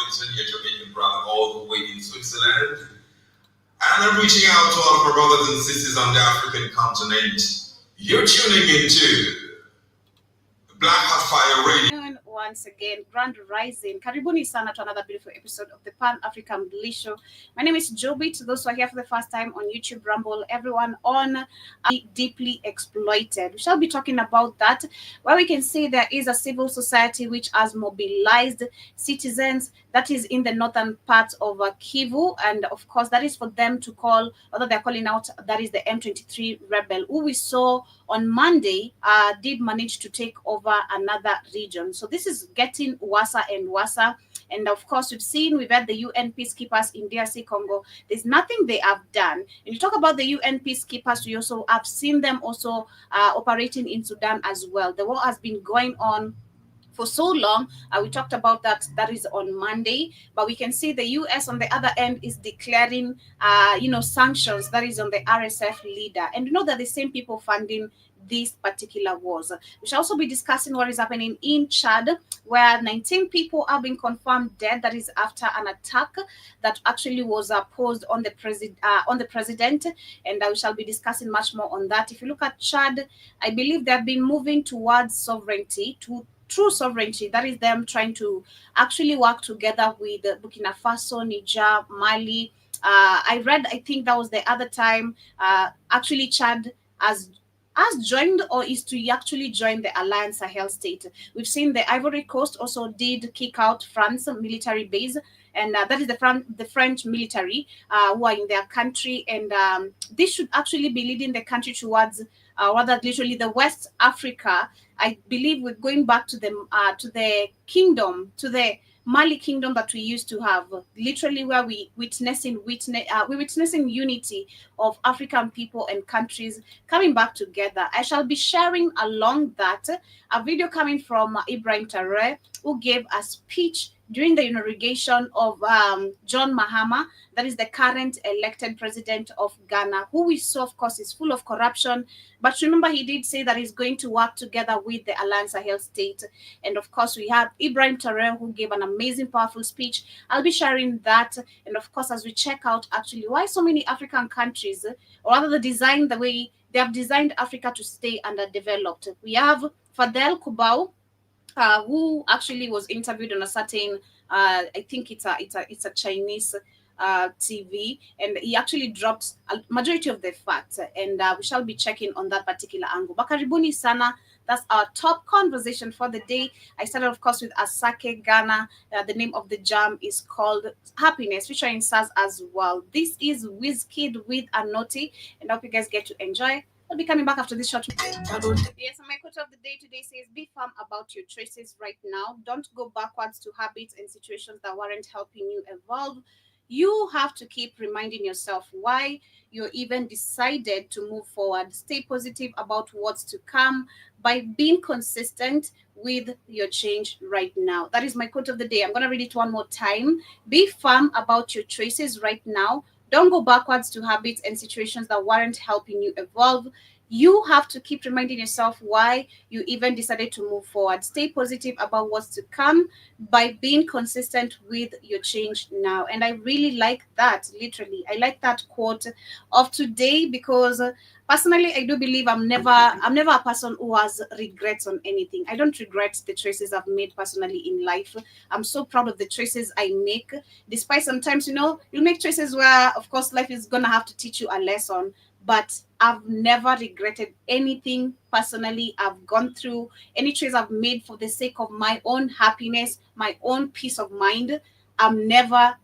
Wellington, your Jamaican brother, all the way in Switzerland. And I'm reaching out to all of our brothers and sisters on the African continent. You're tuning into Black Hot Fire Radio. Once again, Grand Rising. Karibuni sana to another beautiful episode of the Pan-African Bliss Show. My name is Joby. To those who are here for the first time on YouTube Rumble, everyone on Deeply Exploited. We shall be talking about that, where we can say there is a civil society which has mobilized citizens that is in the northern part of Kivu, and of course that is for them to call, although they're calling out, that is the M23 rebel, who we saw on Monday did manage to take over another region. So this is getting worse and worse. And of course, we've had the UN peacekeepers in DRC Congo. There's nothing they have done. And you talk about the UN peacekeepers, we also have seen them also operating in Sudan as well. The war has been going on for so long. We talked about that is on Monday, but we can see the US on the other end is declaring sanctions, that is on the RSF leader, and you know that the same people funding these particular wars. We shall also be discussing what is happening in Chad, where 19 people have been confirmed dead. That is after an attack that actually was posed on the president, and we shall be discussing much more on that. If you look at Chad, I believe they have been moving towards sovereignty, to true sovereignty. That is them trying to actually work together with Burkina Faso, Niger, Mali. I think that was the other time actually Chad has joined or is to actually join the Alliance Sahel state. We've seen the Ivory Coast also did kick out France military base, and that is the French military who are in their country, and this should actually be leading the country towards rather literally the West Africa. I believe we're going back to the kingdom, to the Mali kingdom that we used to have, literally where we're witnessing unity of African people and countries coming back together. I shall be sharing along that a video coming from Ibrahim Traore, who gave a speech during the inauguration of John Mahama, that is the current elected president of Ghana, who we saw, of course, is full of corruption. But remember, he did say that he's going to work together with the Alliance Sahel state. And of course, we have Ibrahim Traore, who gave an amazing, powerful speech. I'll be sharing that. And of course, as we check out actually why so many African countries, or rather the way they have designed Africa to stay underdeveloped. We have Fadel Kubau, who actually was interviewed on a certain, I think it's a Chinese TV, and he actually dropped a majority of the facts, and we shall be checking on that particular angle. Bakaribuni sana. That's our top conversation for the day. I started, of course, with Asake Ghana. The name of the jam is called Happiness, featuring Saz as well. This is Wizkid with Anoti, and I hope you guys get to enjoy. I'll be coming back after this short. Yes, my quote of the day today says, be firm about your choices right now. Don't go backwards to habits and situations that weren't helping you evolve. You have to keep reminding yourself why you even decided to move forward. Stay positive about what's to come by being consistent with your change right now. That is my quote of the day. I'm going to read it one more time. Be firm about your choices right now. Don't go backwards to habits and situations that weren't helping you evolve. You have to keep reminding yourself why you even decided to move forward. Stay positive about what's to come by being consistent with your change now. And I really like that, literally. I like that quote of today because personally, I do believe I'm never a person who has regrets on anything. I don't regret the choices I've made personally in life. I'm so proud of the choices I make, despite sometimes, you make choices where, of course, life is going to have to teach you a lesson. But I've never regretted anything personally. I've gone through any choice I've made for the sake of my own happiness, my own peace of mind. I'm never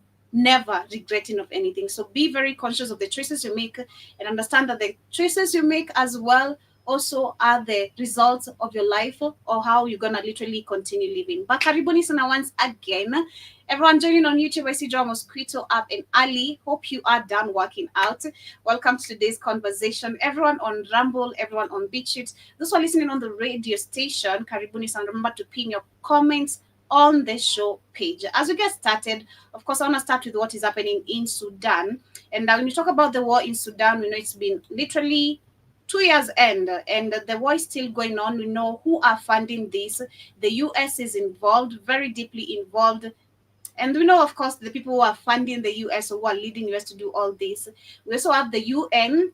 regretting of anything. So be very conscious of the choices you make and understand that the choices you make as well also are the results of your life or how you're gonna literally continue living. But karibuni sana once again. Everyone joining on YouTube, I see Joe Mosquito up and Ali. Hope you are done working out. Welcome to today's conversation. Everyone on Rumble, everyone on BitChute, those who are listening on the radio station, karibuni sana. Remember to pin your comments on the show page. As we get started, of course, I want to start with what is happening in Sudan. And when you talk about the war in Sudan, we know it's been literally 2 years end, and the war is still going on. We know who are funding this. The US is involved, very deeply involved. And we know, of course, the people who are funding the US or who are leading US to do all this. We also have the UN,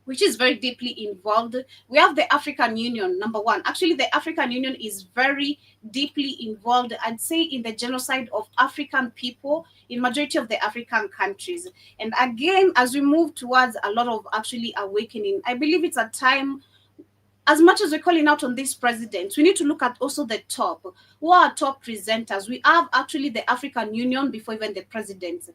which is very deeply involved. We have the African Union, number one. Actually, the African Union is very deeply involved, I'd say, in the genocide of African people in majority of the African countries. And again, as we move towards a lot of actually awakening, I believe it's a time, as much as we're calling out on these presidents, we need to look at also the top. Who are our top presenters? We have actually the African Union before even the presidents,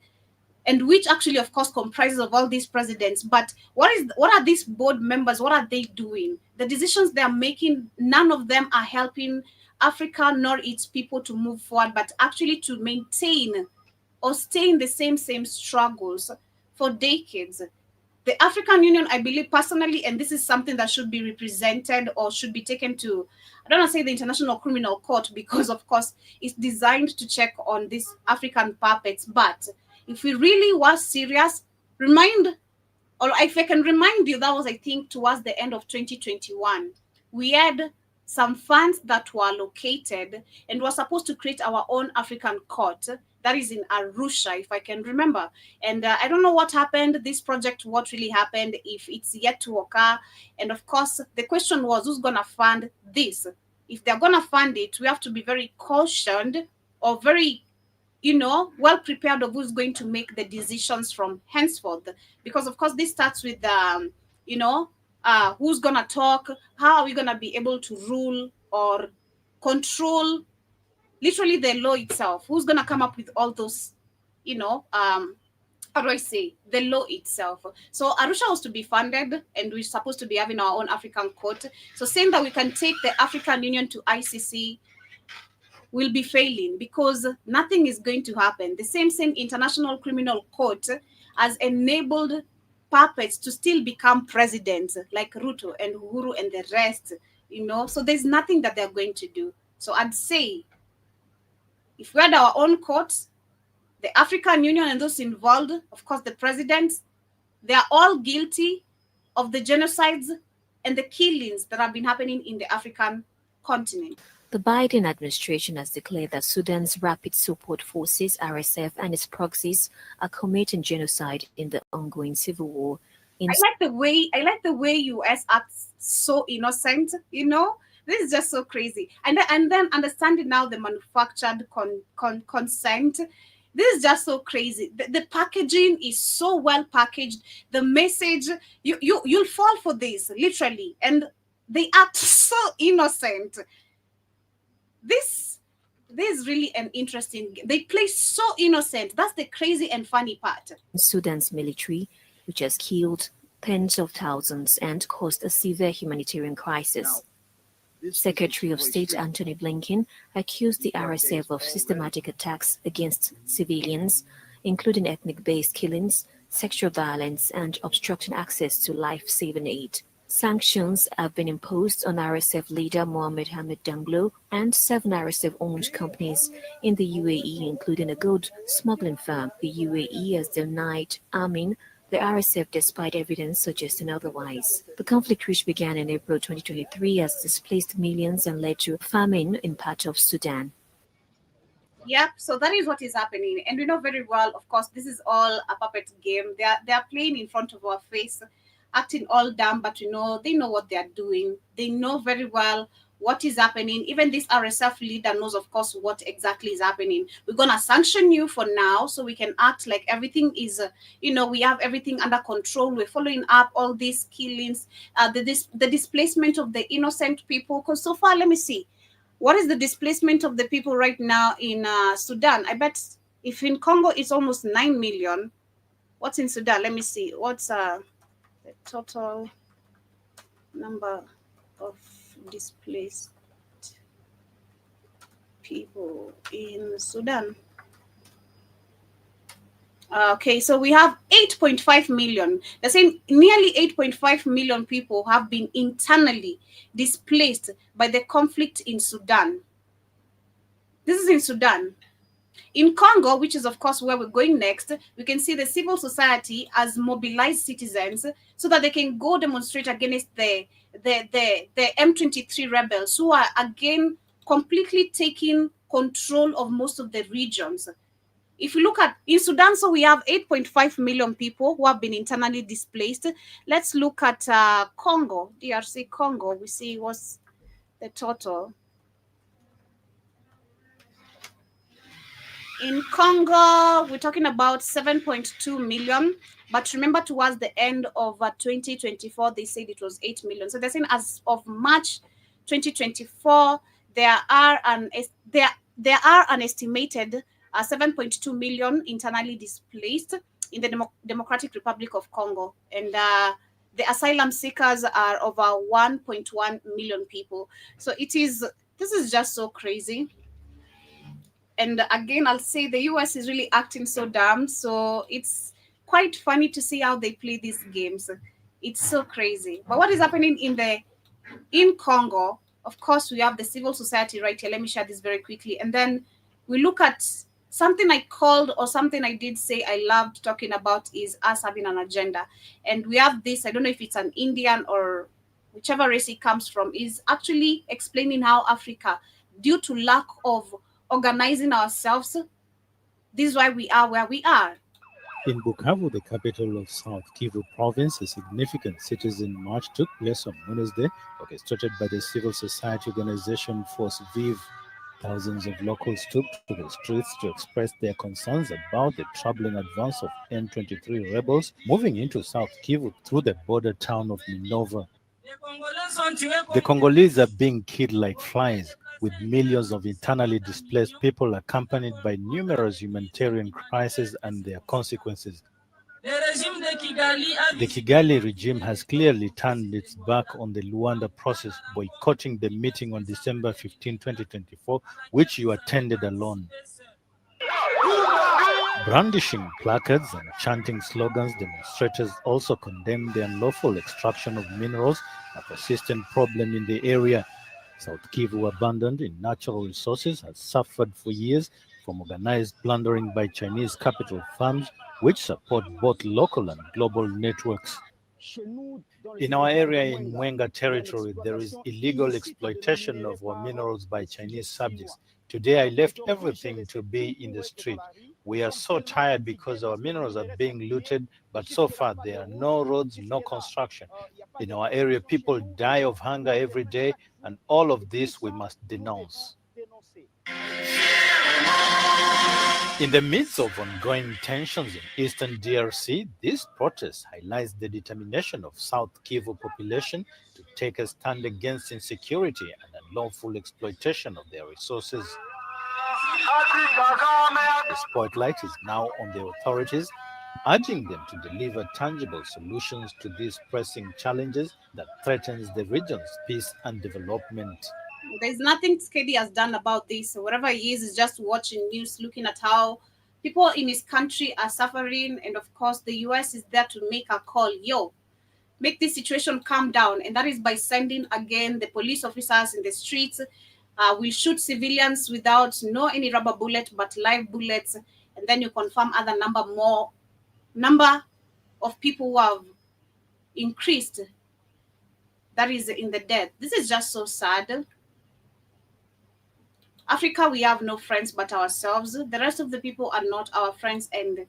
and which actually, of course, comprises of all these presidents. But what are these board members? What are they doing? The decisions they are making, none of them are helping Africa nor its people to move forward, but actually to maintain or stay in the same struggles for decades. The African Union, I believe personally, and this is something that should be represented or should be taken to, I don't want to say the International Criminal Court, because of course it's designed to check on these African puppets. But if we really were serious, or if I can remind you, that was, I think, towards the end of 2021, we had some funds that were allocated and were supposed to create our own African court that is in Arusha, if I can remember. And I don't know what happened, this project, what really happened, if it's yet to occur. And of course, the question was, who's going to fund this? If they're going to fund it, we have to be very cautioned or very, well prepared of who's going to make the decisions from henceforth. Because, of course, this starts with, who's going to talk, how are we going to be able to rule or control literally the law itself, who's going to come up with all those, how do I say, the law itself. So Arusha was to be funded, and we're supposed to be having our own African court. So saying that we can take the African Union to ICC will be failing, because nothing is going to happen. The same International Criminal Court has enabled puppets to still become presidents, like Ruto and Uhuru and the rest, so there's nothing that they're going to do. So I'd say, if we had our own courts, the African Union and those involved, of course, the presidents, they are all guilty of the genocides and the killings that have been happening in the African continent. The Biden administration has declared that Sudan's Rapid Support Forces (RSF) and its proxies are committing genocide in the ongoing civil war. I like the way US acts so innocent, This is just so crazy. And then understanding now the manufactured consent. This is just so crazy. The packaging is so well packaged. The message, you'll fall for this, literally. And they act so innocent. This is really an interesting game. They play so innocent. That's the crazy and funny part. Sudan's military, which has killed tens of thousands and caused a severe humanitarian crisis. Secretary of State Antony Blinken accused the RSF of systematic attacks against civilians, including ethnic-based killings, sexual violence, and obstructing access to life-saving aid. Sanctions have been imposed on RSF leader Mohamed Hamid Danglo and 7 RSF-owned companies in the UAE, including a gold smuggling firm. The UAE has denied arming the RSF despite evidence suggesting otherwise. The conflict, which began in April 2023, has displaced millions and led to famine in part of Sudan. Yep, so that is what is happening. And we know very well, of course, this is all a puppet game. They are playing in front of our face, acting all dumb, but they know what they are doing. They know very well what is happening. Even this RSF leader knows, of course, what exactly is happening. We're going to sanction you for now so we can act like everything is, we have everything under control. We're following up all these killings, the displacement of the innocent people. Because so far, let me see. What is the displacement of the people right now in Sudan? I bet if in Congo it's almost 9 million. What's in Sudan? Let me see. What's the total number of displaced people in Sudan? Okay, so we have 8.5 million. They're saying nearly 8.5 million people have been internally displaced by the conflict in Sudan. This is in Sudan. In Congo, which is, of course, where we're going next, we can see the civil society has mobilized citizens so that they can go demonstrate against the M23 rebels, who are, again, completely taking control of most of the regions. If you look at in Sudan, so we have 8.5 million people who have been internally displaced. Let's look at Congo, DRC Congo. We see what's the total. In Congo, we're talking about 7.2 million. But remember, towards the end of 2024, they said it was 8 million. So they're saying as of March 2024, there are an estimated 7.2 million internally displaced in the Democratic Republic of Congo. And the asylum seekers are over 1.1 million people. So this is just so crazy. And again, I'll say the US is really acting so dumb. So it's quite funny to see how they play these games. It's so crazy. But what is happening in Congo? Of course, we have the civil society right here. Let me share this very quickly. And then we look at something I called, or something I did say I loved talking about, is us having an agenda. And we have this, I don't know if it's an Indian or whichever race it comes from, is actually explaining how Africa, due to lack of organizing ourselves, this is why we are where we are. In Bukavu, the capital of South Kivu province, a significant citizen march took place on Wednesday, orchestrated by the civil society organization Forces Vive.Thousands of locals took to the streets to express their concerns about the troubling advance of M23 rebels moving into South Kivu through the border town of Minova. The Congolese are being killed like flies, with millions of internally displaced people accompanied by numerous humanitarian crises and their consequences. The Kigali regime has clearly turned its back on the Luanda process, boycotting the meeting on December 15, 2024, which you attended alone. Brandishing placards and chanting slogans, demonstrators also condemned the unlawful extraction of minerals, a persistent problem in the area. South Kivu, abundant in natural resources, has suffered for years from organized plundering by Chinese capital firms, which support both local and global networks. In our area in Mwenga territory, there is illegal exploitation of our minerals by Chinese subjects. Today, I left everything to be in the street. We are so tired because our minerals are being looted, but so far there are no roads, no construction. In our area, people die of hunger every day, and all of this we must denounce. In the midst of ongoing tensions in eastern DRC, this protest highlights the determination of South Kivu population to take a stand against insecurity and unlawful exploitation of their resources. The spotlight is now on the authorities, urging them to deliver tangible solutions to these pressing challenges that threatens the region's peace and development. There's nothing Skedi has done about this. So whatever he is just watching news, looking at how people in his country are suffering. And of course, the US is there to make a call. Make this situation calm down. And that is by sending, again, the police officers in the streets. Will shoot civilians without any rubber bullet, but live bullets. And then you confirm other number of people who have increased. That is in the death. This is just so sad. Africa, we have no friends but ourselves. The rest of the people are not our friends. And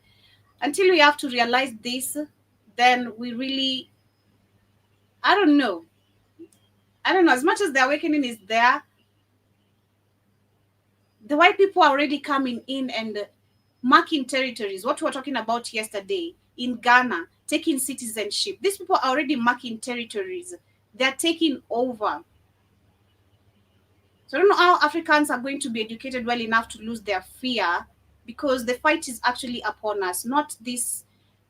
until we have to realize this, then we really, I don't know. As much as the awakening is there, the white people are already coming in and marking territories. What we were talking about yesterday in Ghana, taking citizenship. These people are already marking territories. They're taking over. So I don't know how Africans are going to be educated well enough to lose their fear, because the fight is actually upon us, not these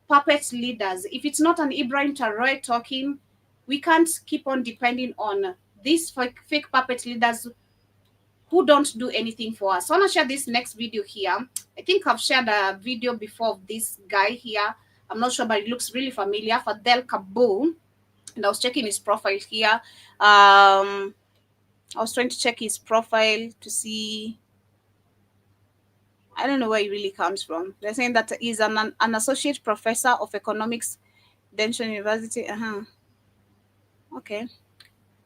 puppet leaders. If it's not an Ibrahim Traore talking, we can't keep on depending on these fake puppet leaders who don't do anything for us. So I want to share this next video here. I think I've shared a video before of this guy here. I'm not sure, but it looks really familiar. Fadel Kaboom. And I was checking his profile here. I was trying to check his profile to see. I don't know where he really comes from. They're saying that he's an associate professor of economics, Denton University. Okay.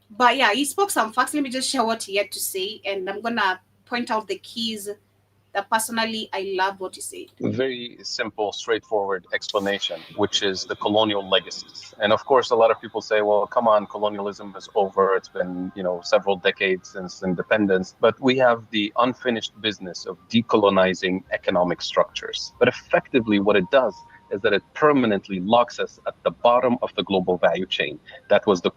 But yeah, he spoke some facts. Let me just share what he had to say, and I'm gonna point out the keys that personally I loved what he said. Very simple, straightforward explanation, which is the colonial legacies. And of course, a lot of people say, well, come on, colonialism is over. It's been, several decades since independence. But we have the unfinished business of decolonizing economic structures. But effectively, what it does is that it permanently locks us at the bottom of the global value chain. That was the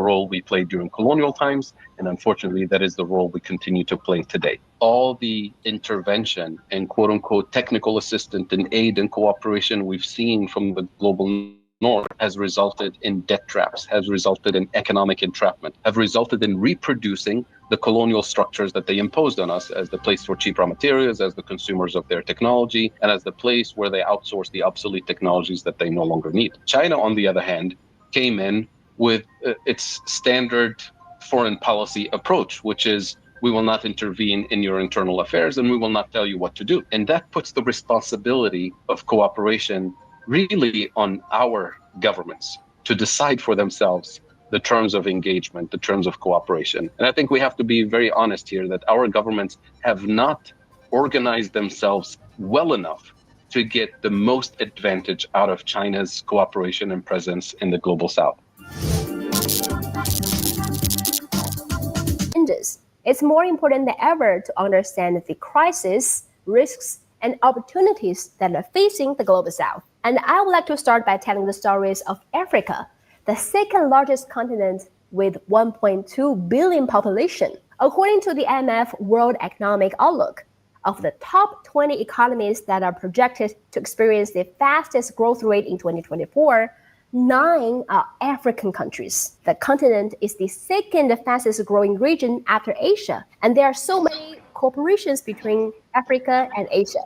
role we played during colonial times, and unfortunately, that is the role we continue to play today. All the intervention and quote-unquote technical assistance and aid and cooperation we've seen from the global North has resulted in debt traps, has resulted in economic entrapment, have resulted in reproducing the colonial structures that they imposed on us as the place for cheap raw materials, as the consumers of their technology, and as the place where they outsource the obsolete technologies that they no longer need. China, on the other hand, came in with its standard foreign policy approach, which is we will not intervene in your internal affairs and we will not tell you what to do. And that puts the responsibility of cooperation really on our governments to decide for themselves the terms of engagement, the terms of cooperation. And I think we have to be very honest here that our governments have not organized themselves well enough to get the most advantage out of China's cooperation and presence in the global South. It's more important than ever to understand the crisis, risks, and opportunities that are facing the global South. And I would like to start by telling the stories of Africa, the second largest continent with 1.2 billion population. According to the IMF World Economic Outlook, of the top 20 economies that are projected to experience the fastest growth rate in 2024, 9 are African countries. The continent is the second fastest growing region after Asia, and there are so many cooperations between Africa and Asia.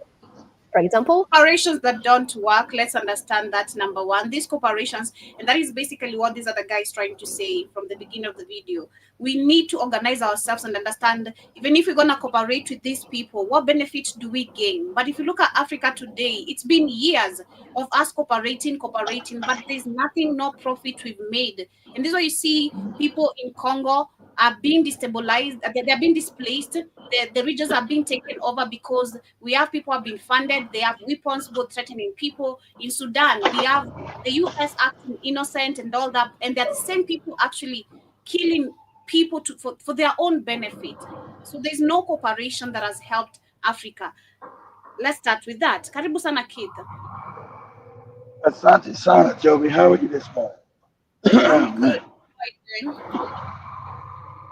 For example, corporations that don't work, let's understand that, number one. These corporations, and that is basically what these other guys trying to say from the beginning of the video. We need to organize ourselves and understand, even if we're going to cooperate with these people, what benefits do we gain? But if you look at Africa today, it's been years of us cooperating, but there's nothing, no profit we've made. And this is why you see people in Congo are being destabilized, they're being displaced, the regions are being taken over because we have people who have been funded, they have weapons both threatening people. In Sudan, we have the US acting innocent and all that, and they're the same people actually killing people for their own benefit. So there's no cooperation that has helped Africa. Let's start with that. Karibu sana Keith. Asante sana, Joby. How are you this morning? Oh, man.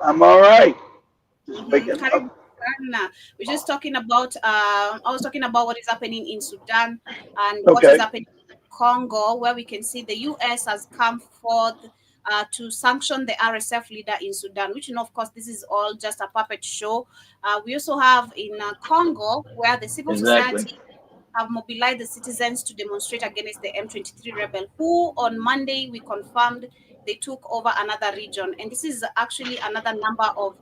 I'm all right. Just waking up. We're just talking about I was talking about what is happening in Sudan and what is happening in Congo, where we can see the US has come forth to sanction the RSF leader in Sudan, which, of course, this is all just a puppet show. We also have in Congo, where the civil society have mobilized the citizens to demonstrate against the M23 rebel, who on Monday we confirmed they took over another region. And this is actually another number of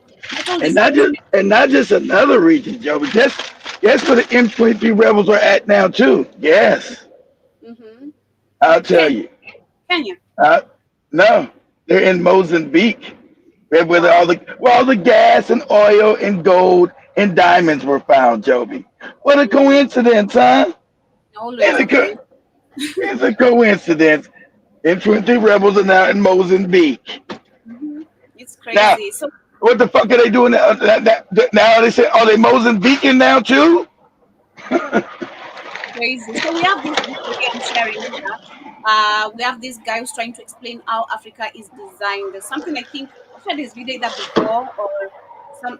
not just another region, Joe, but guess where the M23 rebels are at now too. Yes. Mm-hmm. I'll tell you. Kenya? No, they're in Mozambique. Where all the gas and oil and gold and diamonds were found, Joby. What a coincidence, huh? It's a coincidence. M23 rebels are now in Mozambique. Mm-hmm. It's crazy. Now, what the fuck are they doing now? Now they say, are they Mozambican now too? Crazy. So we have this video I'm sharing here. We have this guy who's trying to explain how Africa is designed. There's something I think I've shared this video either before or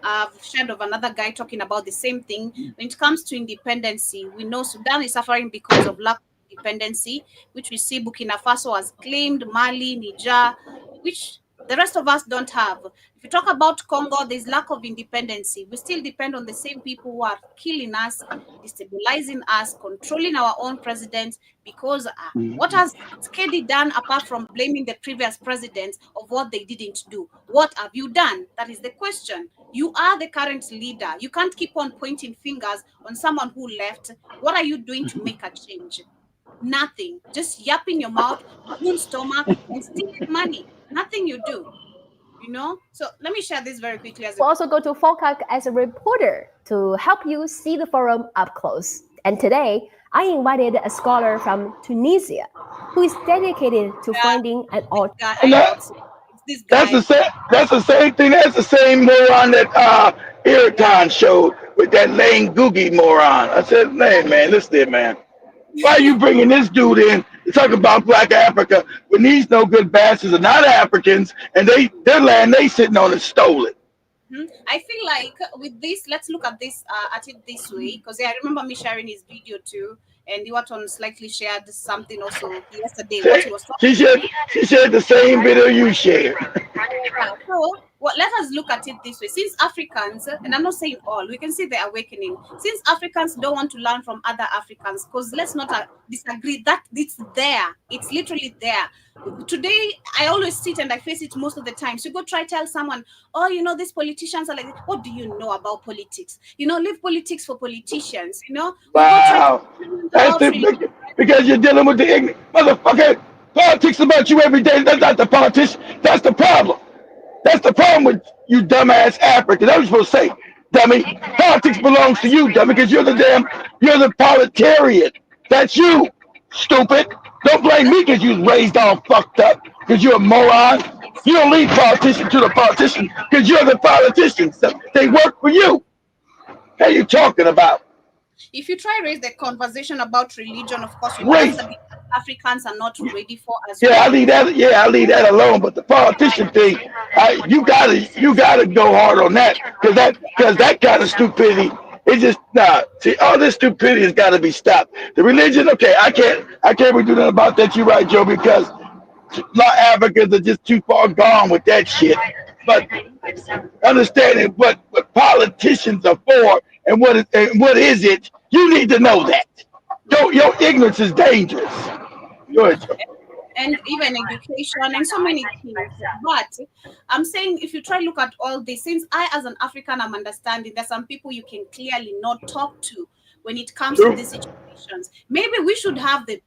I've shared of another guy talking about the same thing. When it comes to independency, we know Sudan is suffering because of lack of independency, which we see Burkina Faso has claimed, Mali, Niger, which the rest of us don't have. If you talk about Congo, there's lack of independency. We still depend on the same people who are killing us, destabilizing us, controlling our own president, because what has Skedi done apart from blaming the previous presidents of what they didn't do? What have you done? That is the question. You are the current leader. You can't keep on pointing fingers on someone who left. What are you doing to make a change? Nothing. Just yapping your mouth, full stomach, and stealing money. Nothing you do. you know. So let me share this very quickly. As We'll also go to Falkak as a reporter to help you see the forum up close. And today, I invited a scholar from Tunisia who is dedicated to finding an guy, And I thought so. It's this that's guy. the same. That's the same thing. That's the same moron that Iraton showed with that lame Googie moron. I said, man, listen here, man. Why are you bringing this dude in to talk about Black Africa when these no good bastards are not Africans and their land they sitting on is stolen? I feel like with this, let's look at this at it this way, because I remember me sharing his video too, and Iwaton slightly shared something also yesterday. What he was talking. She shared the same video you shared. Yeah. So, well, let us look at it this way. Since Africans, and I'm not saying all, we can see the awakening. Since Africans don't want to learn from other Africans, because let's not disagree that it's there. It's literally there. Today, I always sit and I face it most of the time. So go try tell someone, oh, you know, these politicians are like this. What do you know about politics? You know, leave politics for politicians. You know, we go try Wow. That's because you're dealing with the ignorant motherfucker. Politics about you every day. That's not the politician. That's the problem. That's the problem with you dumbass Africans. That's what you're supposed to say, dummy. Politics belongs to you, dummy, because you're the proletariat. That's you, stupid. Don't blame me because you was raised all fucked up, because you're a moron. You don't leave politicians to the politicians because you're the politicians. They work for you. What are you talking about? If you try raise the conversation about religion, of course, Race. that's the Africans are not ready for as Yeah, well. I leave that alone. But the politician thing, you gotta go hard on that because that kind of stupidity, it just See, all this stupidity has got to be stopped. The religion, okay, I can't really do nothing about that. You're right, Joe, because a lot of Africans are just too far gone with that shit. But understanding what politicians are for and what is it, you need to know that. Your ignorance is dangerous. Go ahead, Joe. And even education and so many things. But I'm saying if you try look at all this, since I as an African I'm understanding there's some people you can clearly not talk to when it comes to these situations. Maybe we should have the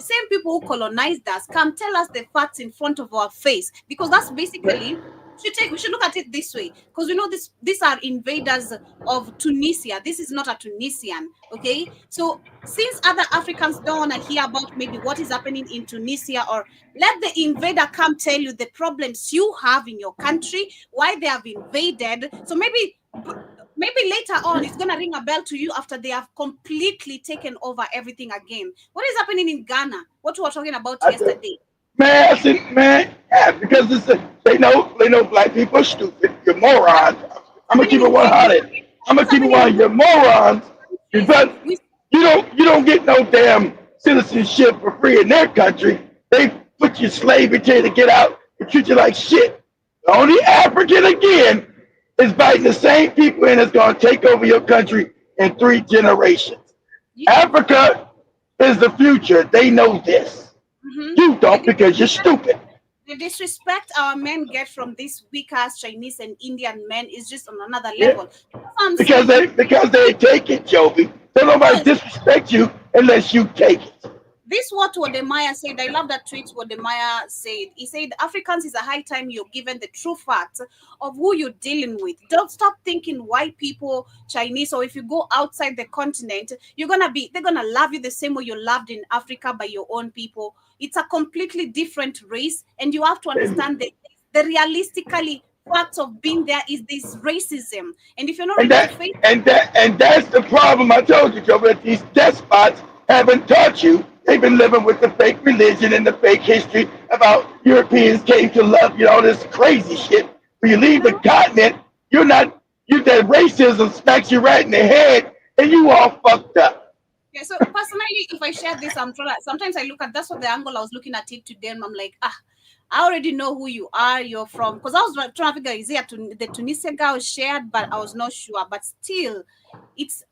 same people who colonized us, come tell us the facts in front of our face, because that's basically we should look at it this way, because we know these are invaders of Tunisia. This is not a Tunisian, okay? So since other Africans don't want to hear about maybe what is happening in Tunisia, or let the invader come tell you the problems you have in your country, why they have invaded. So maybe later on it's gonna ring a bell to you after they have completely taken over everything again. What is happening in Ghana? What we were talking about yesterday. Man, yeah, because they know black people are stupid. You're morons. I'm gonna keep it 100. I'm gonna keep it 100. You're morons. But you don't get no damn citizenship for free in their country. They put you slave and tell you to get out and treat you like shit. The only African again is biting the same people and it's gonna take over your country in 3 generations. Africa is the future. They know this. You don't because you're stupid. The disrespect our men get from these weak ass Chinese and Indian men is just on another level. Because they take it, Joby. Don't nobody disrespect you unless you take it. This what Wodemaya said. I love that tweet Wodemaya said. He said, Africans is a high time you're given the true facts of who you're dealing with. Don't stop thinking white people, Chinese, or if you go outside the continent, they're gonna love you the same way you loved in Africa by your own people. It's a completely different race, and you have to understand the realistically facts of being there is this racism. And if you're not ready to face and that's the problem. I told you, Joe, that these despots haven't taught you. They've been living with the fake religion and the fake history about Europeans came to love you, all this crazy shit. When you leave the continent, that racism smacks you right in the head and you all fucked up. Yeah, so personally, if I share this, sometimes I look at, that's what the angle I was looking at it today, and I'm like, I already know who you are, you're from, because I was trying to figure, is it the Tunisia guy was shared, but I was not sure. But still, it's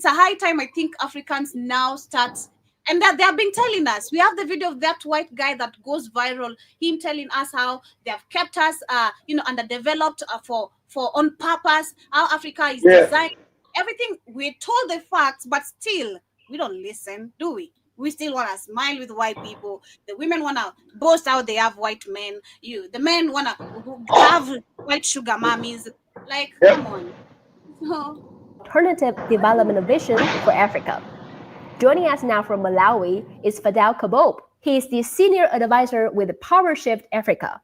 a high time I think Africans now start. And that they have been telling us. We have the video of that white guy that goes viral. Him telling us how they have kept us, underdeveloped for on purpose. How Africa is designed. Everything we're told the facts, but still we don't listen, do we? We still want to smile with white people. The women want to boast out they have white men. The men want to have white sugar mummies. Like, come on. Alternative development vision for Africa. Joining us now from Malawi is Fadel Kabob. He is the senior advisor with PowerShift Africa,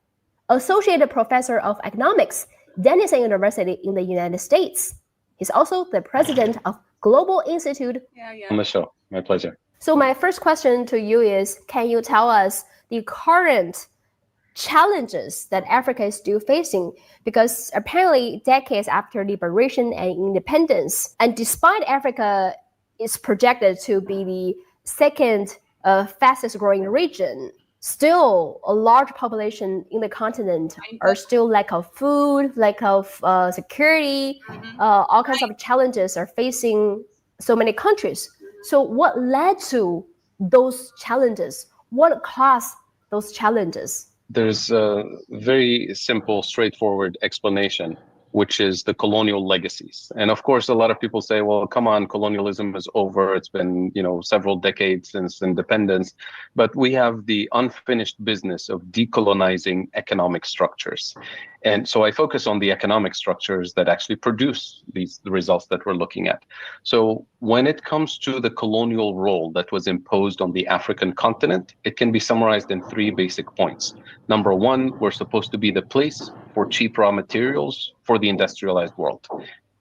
associate professor of economics, Denison University in the United States. He's also the president of Global Institute. On the show, my pleasure. So my first question to you is, can you tell us the current challenges that Africa is still facing? Because apparently decades after liberation and independence, and despite Africa is projected to be the second fastest growing region, still a large population in the continent are still lack of food, lack of security, all kinds of challenges are facing so many countries. So what led to those challenges? What caused those challenges? There's a very simple, straightforward explanation, which is the colonial legacies. And of course, a lot of people say, well, come on, colonialism is over. It's been, several decades since independence. But we have the unfinished business of decolonizing economic structures. And so I focus on the economic structures that actually produce the results that we're looking at. So when it comes to the colonial role that was imposed on the African continent, it can be summarized in 3 basic points. Number 1, we're supposed to be the place for cheap raw materials for the industrialized world.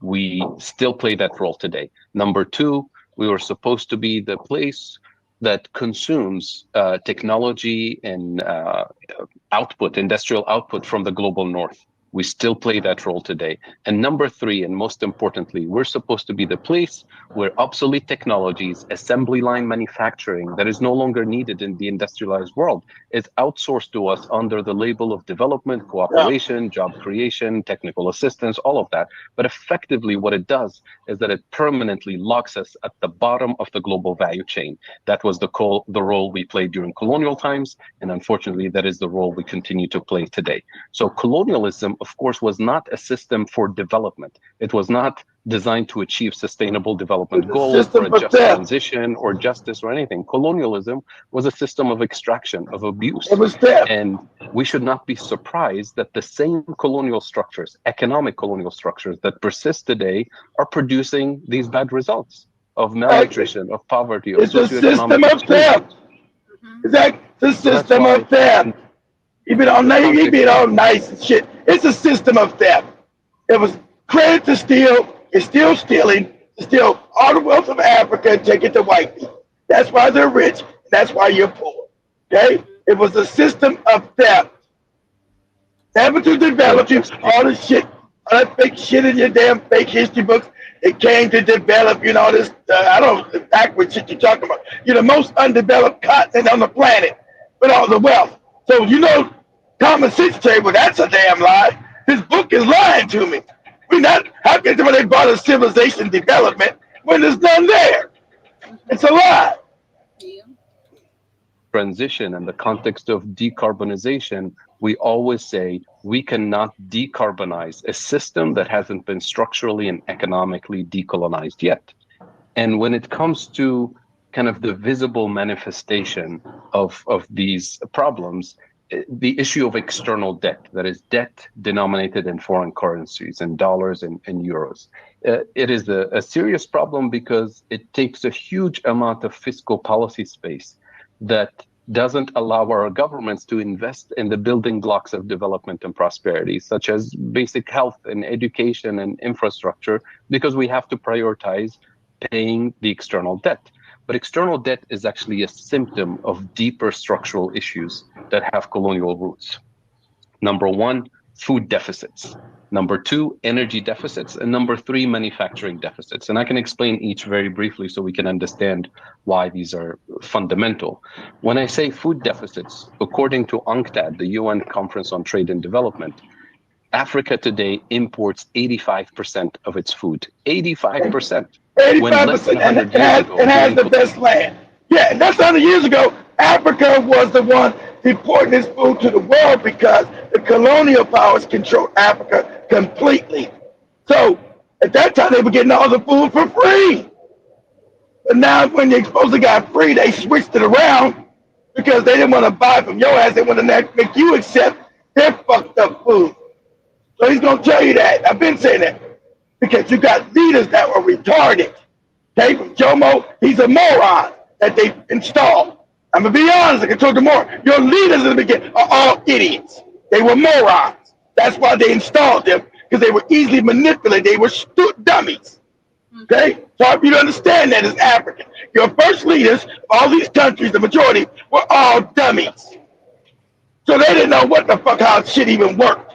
We still play that role today. Number 2, we were supposed to be the place that consumes technology and industrial output from the global north. We still play that role today. And number 3, and most importantly, we're supposed to be the place where obsolete technologies, assembly line manufacturing that is no longer needed in the industrialized world is outsourced to us under the label of development, cooperation, job creation, technical assistance, all of that. But effectively what it does is that it permanently locks us at the bottom of the global value chain. That was the role we played during colonial times. And unfortunately, that is the role we continue to play today. So colonialism, of course, was not a system for development. It was not designed to achieve sustainable development goals or a just transition or justice or anything. Colonialism was a system of extraction, of abuse. And we should not be surprised that the same colonial structures, economic colonial structures that persist today are producing these bad results of malnutrition, of poverty, of socioeconomic exclusion. It's a system of theft. He been all nice and shit. It's a system of theft. It was created to steal. It's still stealing. To steal all the wealth of Africa and take it to white people. That's why they're rich. That's why you're poor. Okay? It was a system of theft. Never to develop you all the shit, all that fake shit in your damn fake history books. It came to develop, this, I don't know, backward shit you're talking about. You're the most undeveloped continent on the planet with all the wealth. So, common sense say, well, that's a damn lie. This book is lying to me. How can they brought a civilization development when there's none there? It's a lie. Transition in the context of decarbonization, we always say we cannot decarbonize a system that hasn't been structurally and economically decolonized yet. And when it comes to kind of the visible manifestation of these problems, the issue of external debt, that is debt denominated in foreign currencies, in dollars and euros. It is a serious problem because it takes a huge amount of fiscal policy space that doesn't allow our governments to invest in the building blocks of development and prosperity, such as basic health and education and infrastructure, because we have to prioritize paying the external debt. But external debt is actually a symptom of deeper structural issues that have colonial roots. Number 1, food deficits. Number 2, energy deficits. And number 3, manufacturing deficits. And I can explain each very briefly so we can understand why these are fundamental. When I say food deficits, according to UNCTAD, the UN Conference on Trade and Development, Africa today imports 85% of its food. 85%. 85%, and it has the best land. Yeah, and that's 100 years ago. Africa was the one importing this food to the world because the colonial powers controlled Africa completely. So at that time, they were getting all the food for free. But now when the exposure got free, they switched it around because they didn't want to buy from your ass. They want to make you accept their fucked up food. So he's going to tell you that. I've been saying that because you got leaders that were retarded. Okay, from Jomo, he's a moron that they installed. I'm going to be honest, I can talk to more. Your leaders in the beginning are all idiots. They were morons. That's why they installed them, because they were easily manipulated. They were dummies. Okay? So I want you to understand that as African. Your first leaders of all these countries, the majority, were all dummies. So they didn't know what the fuck, how shit even worked.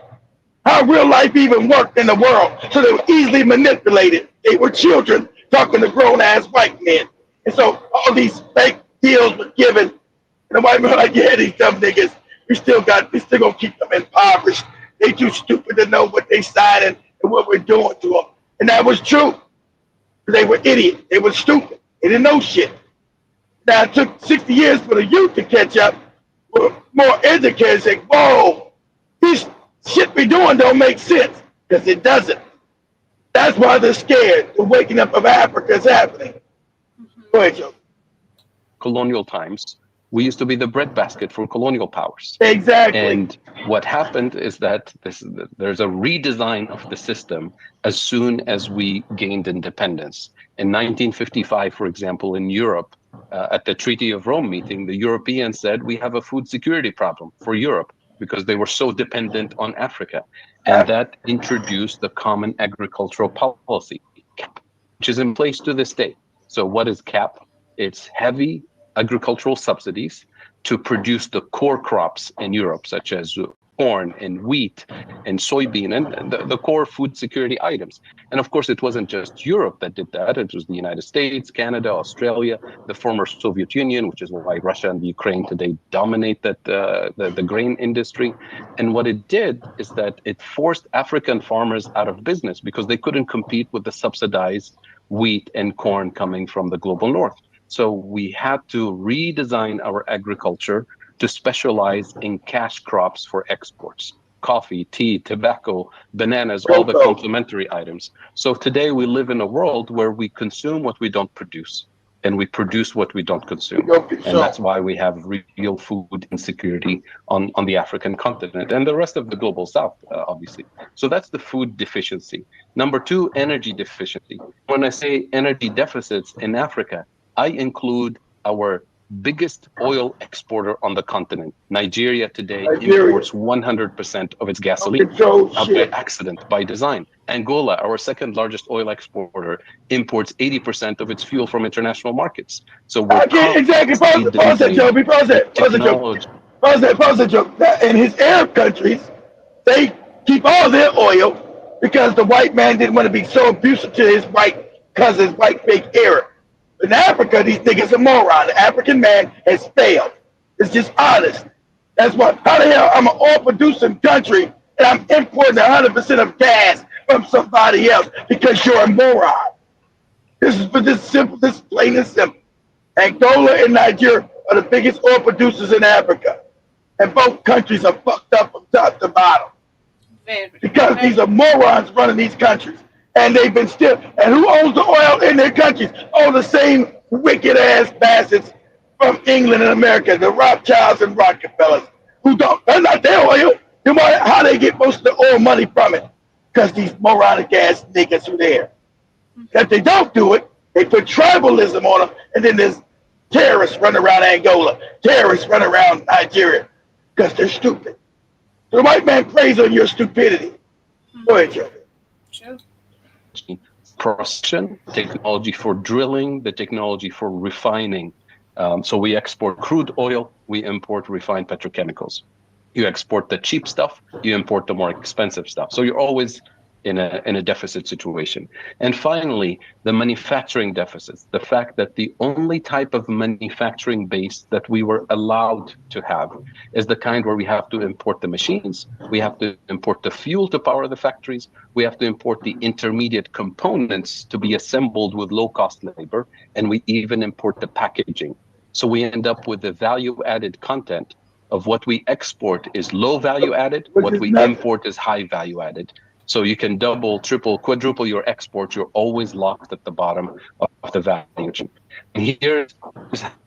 How real life even worked in the world. So they were easily manipulated. They were children talking to grown-ass white men. And so all these fake deals were given. And the white men were like, yeah, these dumb niggas, we still gonna keep them impoverished. They too stupid to know what they signing and what we're doing to them. And that was true. They were idiots. They were stupid. They didn't know shit. Now it took 60 years for the youth to catch up. Were more educated and say, whoa, this shit we doing don't make sense. Because it doesn't. That's why they're scared. The waking up of Africa is happening. Go ahead, Joe. Colonial times, we used to be the breadbasket for colonial powers. Exactly. And what happened is that there's a redesign of the system as soon as we gained independence. In 1955, for example, in Europe, at the Treaty of Rome meeting, the Europeans said we have a food security problem for Europe because they were so dependent on Africa. And that introduced the Common Agricultural Policy, CAP, which is in place to this day. So what is CAP? It's heavy agricultural subsidies to produce the core crops in Europe, such as corn and wheat and soybean and the core food security items. And of course, it wasn't just Europe that did that. It was the United States, Canada, Australia, the former Soviet Union, which is why Russia and Ukraine today dominate the grain industry. And what it did is that it forced African farmers out of business because they couldn't compete with the subsidized wheat and corn coming from the global north. So we had to redesign our agriculture to specialize in cash crops for exports: coffee, tea, tobacco, bananas, all the complementary items. So today we live in a world where we consume what we don't produce and we produce what we don't consume. And that's why we have real food insecurity on the African continent and the rest of the global south, obviously. So that's the food deficiency. Number two, energy deficiency. When I say energy deficits in Africa, I include our biggest oil exporter on the continent. Nigeria today imports 100% of its gasoline, not by accident, by design. Angola, our second largest oil exporter, imports 80% of its fuel from international markets. So we're exactly. Pause that, Joby. Pause that, Joe. In his Arab countries, they keep all their oil because the white man didn't want to be so abusive to his white cousins, white fake Arab. In Africa, these niggas are morons. The African man has failed. It's just honest. That's why, how the hell I'm an oil-producing country and I'm importing 100% of gas from somebody else because you're a moron. This is for this simple, this plain and simple. Angola and Nigeria are the biggest oil producers in Africa. And both countries are fucked up from top to bottom. Because these are morons running these countries. And they've been still. And who owns the oil in their countries? Oh, the same wicked ass bastards from England and America, the Rothschilds and Rockefellers, who don't. That's not their oil. You know how they get most of the oil money from it? Because these moronic ass niggas are there. If they don't do it, they put tribalism on them, and then there's terrorists running around Angola, terrorists running around Nigeria, because they're stupid. So the white man preys on your stupidity. Go ahead, Joe. Sure. Procession, technology for drilling, the technology for refining. So we export crude oil, we import refined petrochemicals. You export the cheap stuff, you import the more expensive stuff. So you're always in a deficit situation. And finally, the manufacturing deficits, the fact that the only type of manufacturing base that we were allowed to have is the kind where we have to import the machines, we have to import the fuel to power the factories, we have to import the intermediate components to be assembled with low-cost labor, and we even import the packaging. So we end up with the value-added content of what we export is low value added, what we import is high value added. So you can double, triple, quadruple your exports. You're always locked at the bottom of the value chain. And here's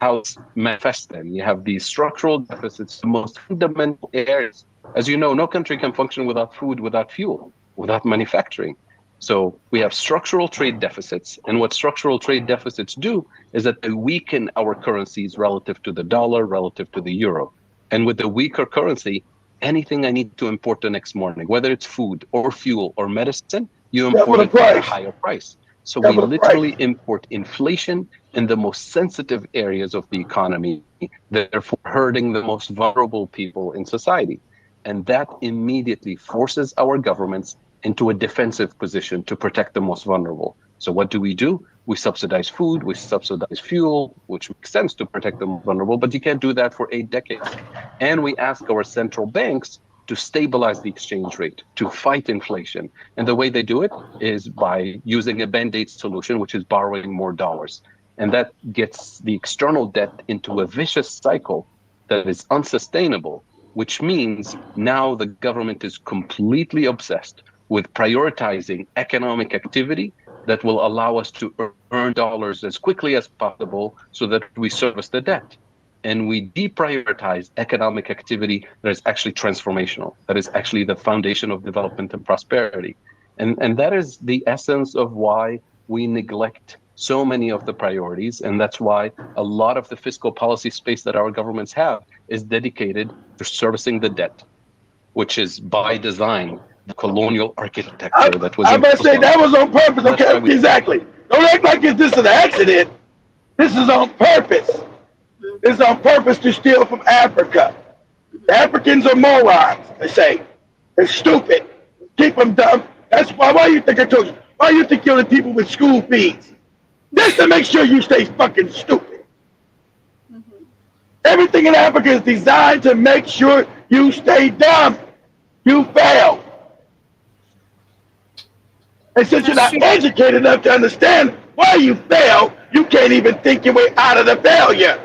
how it's manifested. You have these structural deficits, the most fundamental areas. As you know, no country can function without food, without fuel, without manufacturing. So we have structural trade deficits. And what structural trade deficits do is that they weaken our currencies relative to the dollar, relative to the euro. And with the weaker currency, anything I need to import the next morning, whether it's food or fuel or medicine, you import it at a higher price. So we literally import inflation in the most sensitive areas of the economy, therefore hurting the most vulnerable people in society. And that immediately forces our governments into a defensive position to protect the most vulnerable. So what do? We subsidize food, we subsidize fuel, which makes sense to protect the vulnerable, but you can't do that for 8 decades. And we ask our central banks to stabilize the exchange rate, to fight inflation. And the way they do it is by using a band-aid solution, which is borrowing more dollars. And that gets the external debt into a vicious cycle that is unsustainable, which means now the government is completely obsessed with prioritizing economic activity that will allow us to earn dollars as quickly as possible so that we service the debt. And we deprioritize economic activity that is actually transformational, that is actually the foundation of development and prosperity. And that is the essence of why we neglect so many of the priorities. And that's why a lot of the fiscal policy space that our governments have is dedicated to servicing the debt, which is by design the colonial architecture that was. I must say that was on purpose. Okay, exactly. Don't act like it's just an accident. This is on purpose. This is on purpose to steal from Africa. The Africans are morons, they say. They're stupid. Keep them dumb. That's why you think I told you? Why you think you're the people with school fees? Just to make sure you stay fucking stupid. Everything in Africa is designed to make sure you stay dumb. You fail. And since you're not educated enough to understand why you fail, you can't even think your way out of the failure.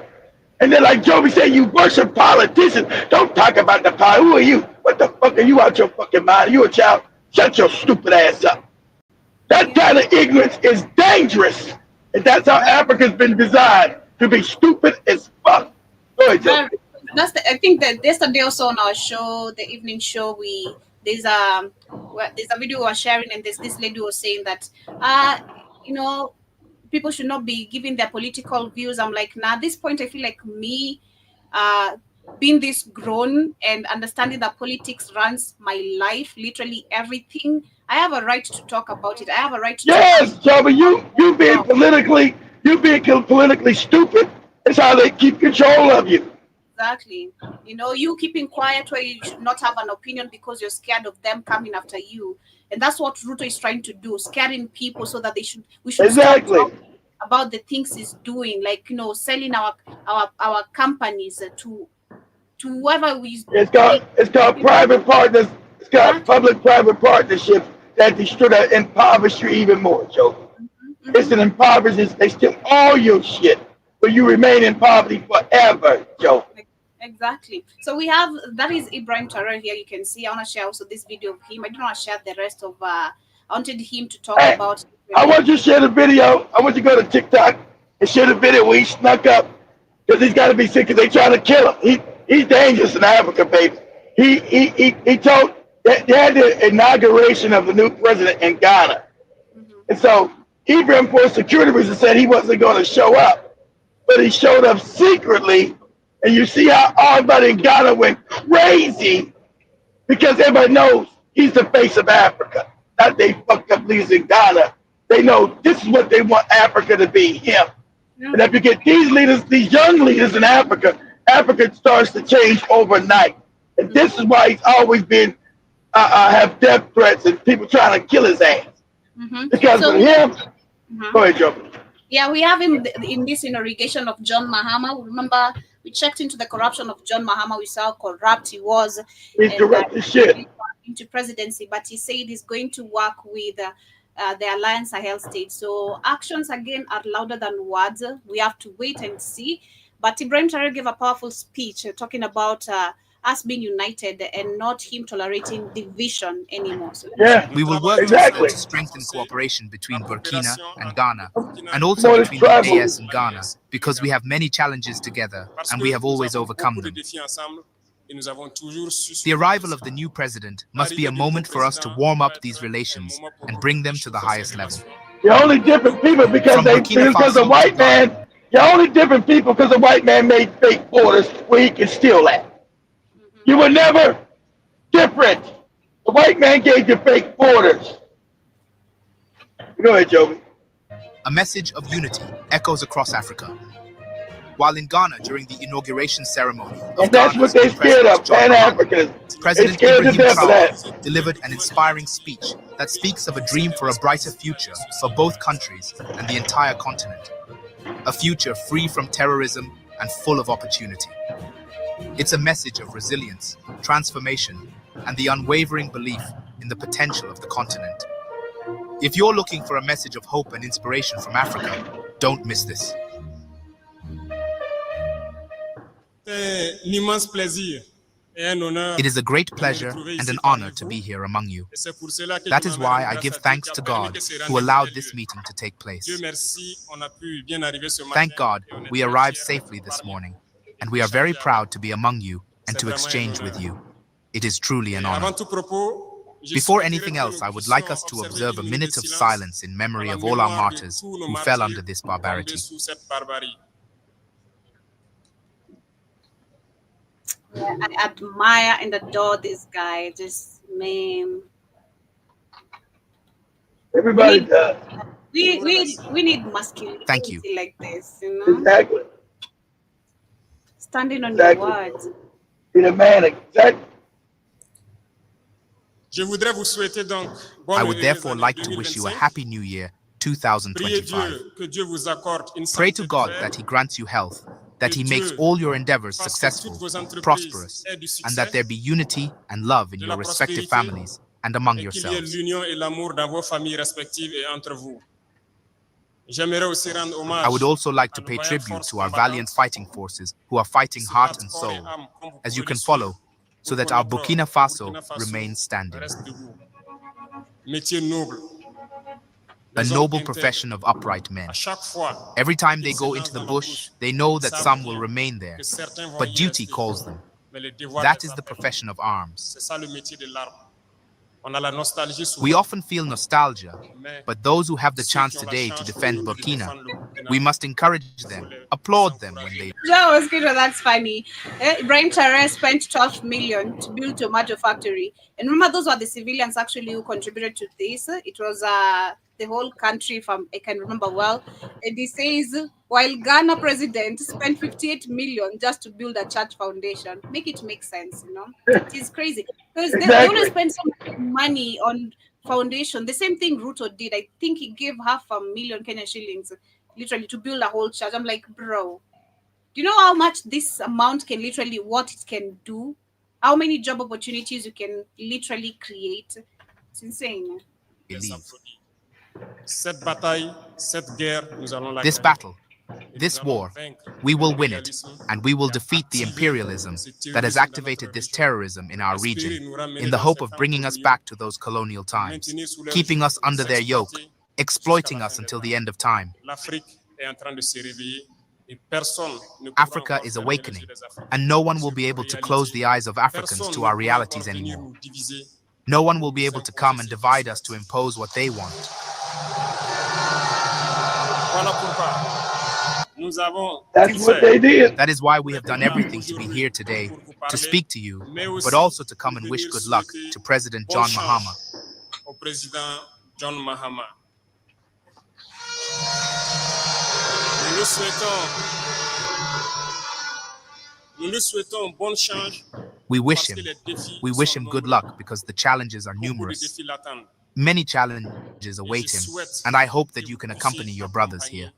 And then like Joby said, you worship politicians. Don't talk about the power. Who are you? What the fuck are you out your fucking mind? You a child? Shut your stupid ass up. That kind of ignorance is dangerous. And that's how Africa's been designed, to be stupid as fuck. Go ahead, Joby. I think that yesterday also on our show, the evening show, there's a video we were sharing, and this lady was saying that people should not be giving their political views. I'm like, at this point I feel like me being this grown and understanding that politics runs my life, literally everything, I have a right to talk about it. I have a right to Joby, you being politically stupid is how they keep control of you. Exactly. You keeping quiet where you should not have an opinion because you're scared of them coming after you. And that's what Ruto is trying to do, scaring people so that we should stop talking about the things he's doing, like, selling our companies to whoever we. It's called private partners. It's got public-private partnerships that impoverish you even more, Joe. It's an impoverishment. They steal all your shit, but you remain in poverty forever, Joe. Exactly. So we have, that is Ibrahim Traore here. You can see. I want to share also this video of him. I don't want to share the rest of. I wanted him to talk about. I want you to share the video. I want you to go to TikTok and share the video where he snuck up, because he's got to be sick because they trying to kill him. He's dangerous in Africa, baby. He told they had the inauguration of the new president in Ghana, and so Ibrahim, for security reasons, said he wasn't going to show up, but he showed up secretly. And you see how everybody in Ghana went crazy because everybody knows he's the face of Africa. Not they fucked up leaders in Ghana. They know this is what they want Africa to be, him. And if you get these leaders, these young leaders in Africa, Africa starts to change overnight. And this is why he's always been have death threats and people trying to kill his ass. Because of him. Go ahead, Joe. Yeah, we have him in this inauguration of John Mahama. Remember, we checked into the corruption of John Mahama. We saw how corrupt he was. He corrupted shit into presidency, but he said he's going to work with the Alliance Sahel states. So actions again are louder than words. We have to wait and see. But Ibrahim Traore gave a powerful speech talking about us being united and not him tolerating division anymore. So Yeah, We will work exactly. together to strengthen cooperation between Burkina and Ghana, and also More than between the tribal. AS and Ghana, because we have many challenges together and we have always overcome them. The arrival of the new president must be a moment for us to warm up these relations and bring them to the highest level. You're only different people because From Burkina because Faso the white to Ghana. man. You're only different people because the white man made fake borders where he can steal at. You were never different. The white man gave you fake borders. Go ahead, Joey. A message of unity echoes across Africa. While in Ghana during the inauguration ceremony of And that's what Ghana's they new scared president of, John Mahama, Pan-Africanism. They President scared to Ibrahim death of that. Traore delivered an inspiring speech that speaks of a dream for a brighter future for both countries and the entire continent. A future free from terrorism and full of opportunity. It's a message of resilience, transformation, and the unwavering belief in the potential of the continent. If you're looking for a message of hope and inspiration from Africa, don't miss this. It is a great pleasure and an honor to be here among you. That is why I give thanks to God who allowed this meeting to take place. Thank God we arrived safely this morning, and we are very proud to be among you and to exchange with you. It is truly an honor. Before anything else, I would like us to observe a minute of silence in memory of all our martyrs who fell under this barbarity. yeah, I admire and adore this guy. Just man, Everybody does. we need masculinity Thank you. like this, you know, Exactly. standing on Exactly. your words. Be the man. Exactly. I would therefore like to wish you a happy new year, 2025. Pray to God that He grants you health, that He makes all your endeavors successful, prosperous, and that there be unity and love in your respective families and among yourselves. I would also like to pay tribute to our valiant fighting forces who are fighting heart and soul, as you can follow, so that our Burkina Faso remains standing. A noble profession of upright men. Every time they go into the bush, they know that some will remain there, but duty calls them. That is the profession of arms. We often feel nostalgia, but those who have the chance today to defend Burkina, we must encourage them, applaud them when they... That was good. That's funny. Ibrahim Traore spent 12 million to build tomato factory. And remember, those were the civilians actually who contributed to this. It was the whole country, if I can remember well. And he says, while Ghana president spent 58 million just to build a church foundation. Make it make sense, you know? It is crazy. Because they only spend so much money on foundation. The same thing Ruto did. I think he gave 500,000 Kenyan shillings literally to build a whole church. I'm like, bro, do you know how much this amount can literally, what it can do? How many job opportunities you can literally create? It's insane. This battle, this war, we will win it, and we will defeat the imperialism that has activated this terrorism in our region, in the hope of bringing us back to those colonial times, keeping us under their yoke, exploiting us until the end of time. Africa is awakening, and no one will be able to close the eyes of Africans to our realities anymore. No one will be able to come and divide us to impose what they want. That's what they did. That is why we have done everything to be here today, to speak to you, but also to come and wish good luck to President John Mahama. We wish him good luck because the challenges are numerous. Many challenges await him, and I hope that you can accompany your brothers here.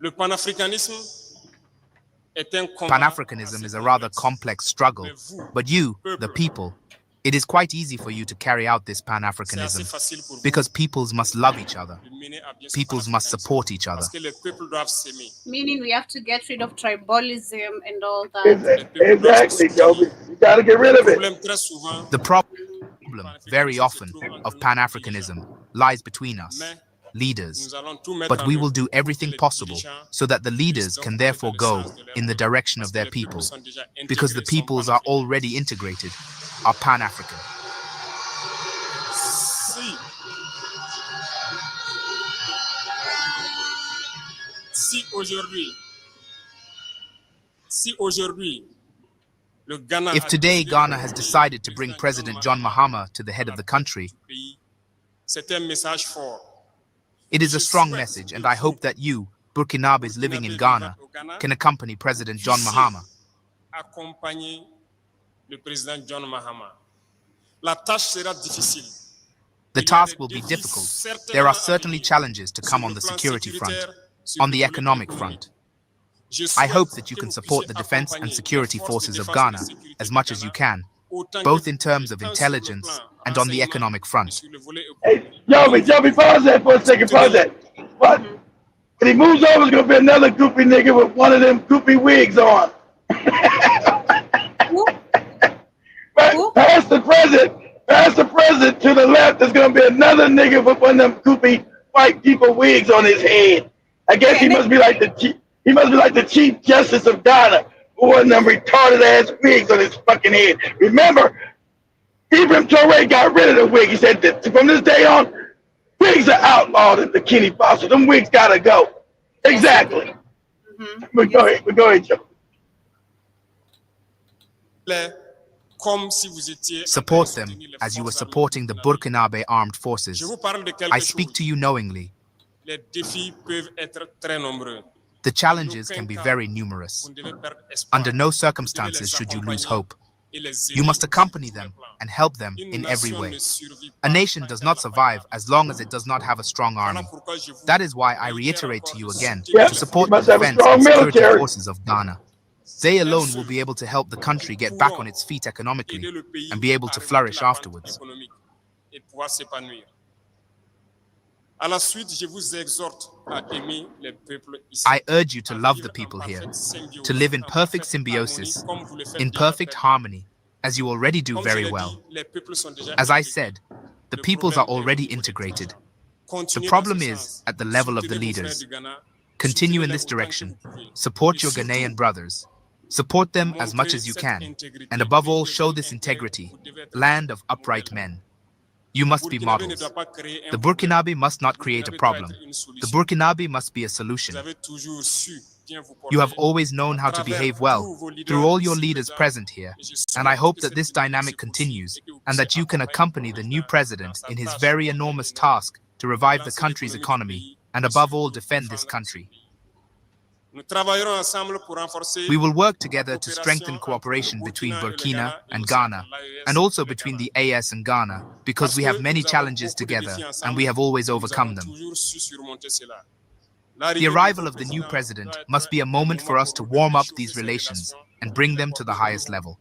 Pan-Africanism is a rather complex struggle, but you, the people, It is quite easy for you to carry out this Pan-Africanism because peoples must love each other. Peoples must support each other. Meaning we have to get rid of tribalism and all that. Exactly, Joby. You got to get rid of it. The problem, very often, of Pan-Africanism lies between us, leaders. But we will do everything possible so that the leaders can therefore go in the direction of their people, because the peoples are already integrated, are Pan-African. If today Ghana has decided to bring President John Mahama to the head of the country, it is a strong message, and I hope that you, Burkinabes living in Ghana, can accompany President John Mahama. The task will be difficult. There are certainly challenges to come on the security front, on the economic front. I hope that you can support the defense and security forces of Ghana as much as you can, both in terms of intelligence and on the economic front. Hey, Joby, pause that for a second. Pause that. What? When he moves over, it's going to be another goopy nigga with one of them goopy wigs on. Past the president to the left, there's going to be another nigga with one of them goopy white people wigs on his head. I guess he must be like the Chief Justice of Ghana, who one of them retarded ass wigs on his fucking head. Remember, Ibrahim traore got rid of the wig. He said that from this day on, wigs are outlawed in the Kenny Fossil. Them wigs gotta go. Exactly. But go ahead, Joe. Support them as you were supporting the Burkinabe armed forces. I speak to you knowingly. The challenges can be very numerous. Under no circumstances should you lose hope. You must accompany them and help them in every way. A nation does not survive as long as it does not have a strong army. That is why I reiterate to you again to support the defense and security forces of Ghana. They alone will be able to help the country get back on its feet economically and be able to flourish afterwards. I urge you to love the people here, to live in perfect symbiosis, in perfect harmony, as you already do very well. As I said, the peoples are already integrated. The problem is at the level of the leaders. Continue in this direction. Support your Ghanaian brothers. Support them as much as you can. And above all, show this integrity, land of upright men. You must be models. The Burkinabe must not create a problem. The Burkinabe must be a solution. You have always known how to behave well through all your leaders present here, and I hope that this dynamic continues and that you can accompany the new president in his very enormous task to revive the country's economy and above all defend this country. We will work together to strengthen cooperation between Burkina and Ghana, and also between the AS and Ghana, because we have many challenges together, and we have always overcome them. The arrival of the new president must be a moment for us to warm up these relations and bring them to the highest level.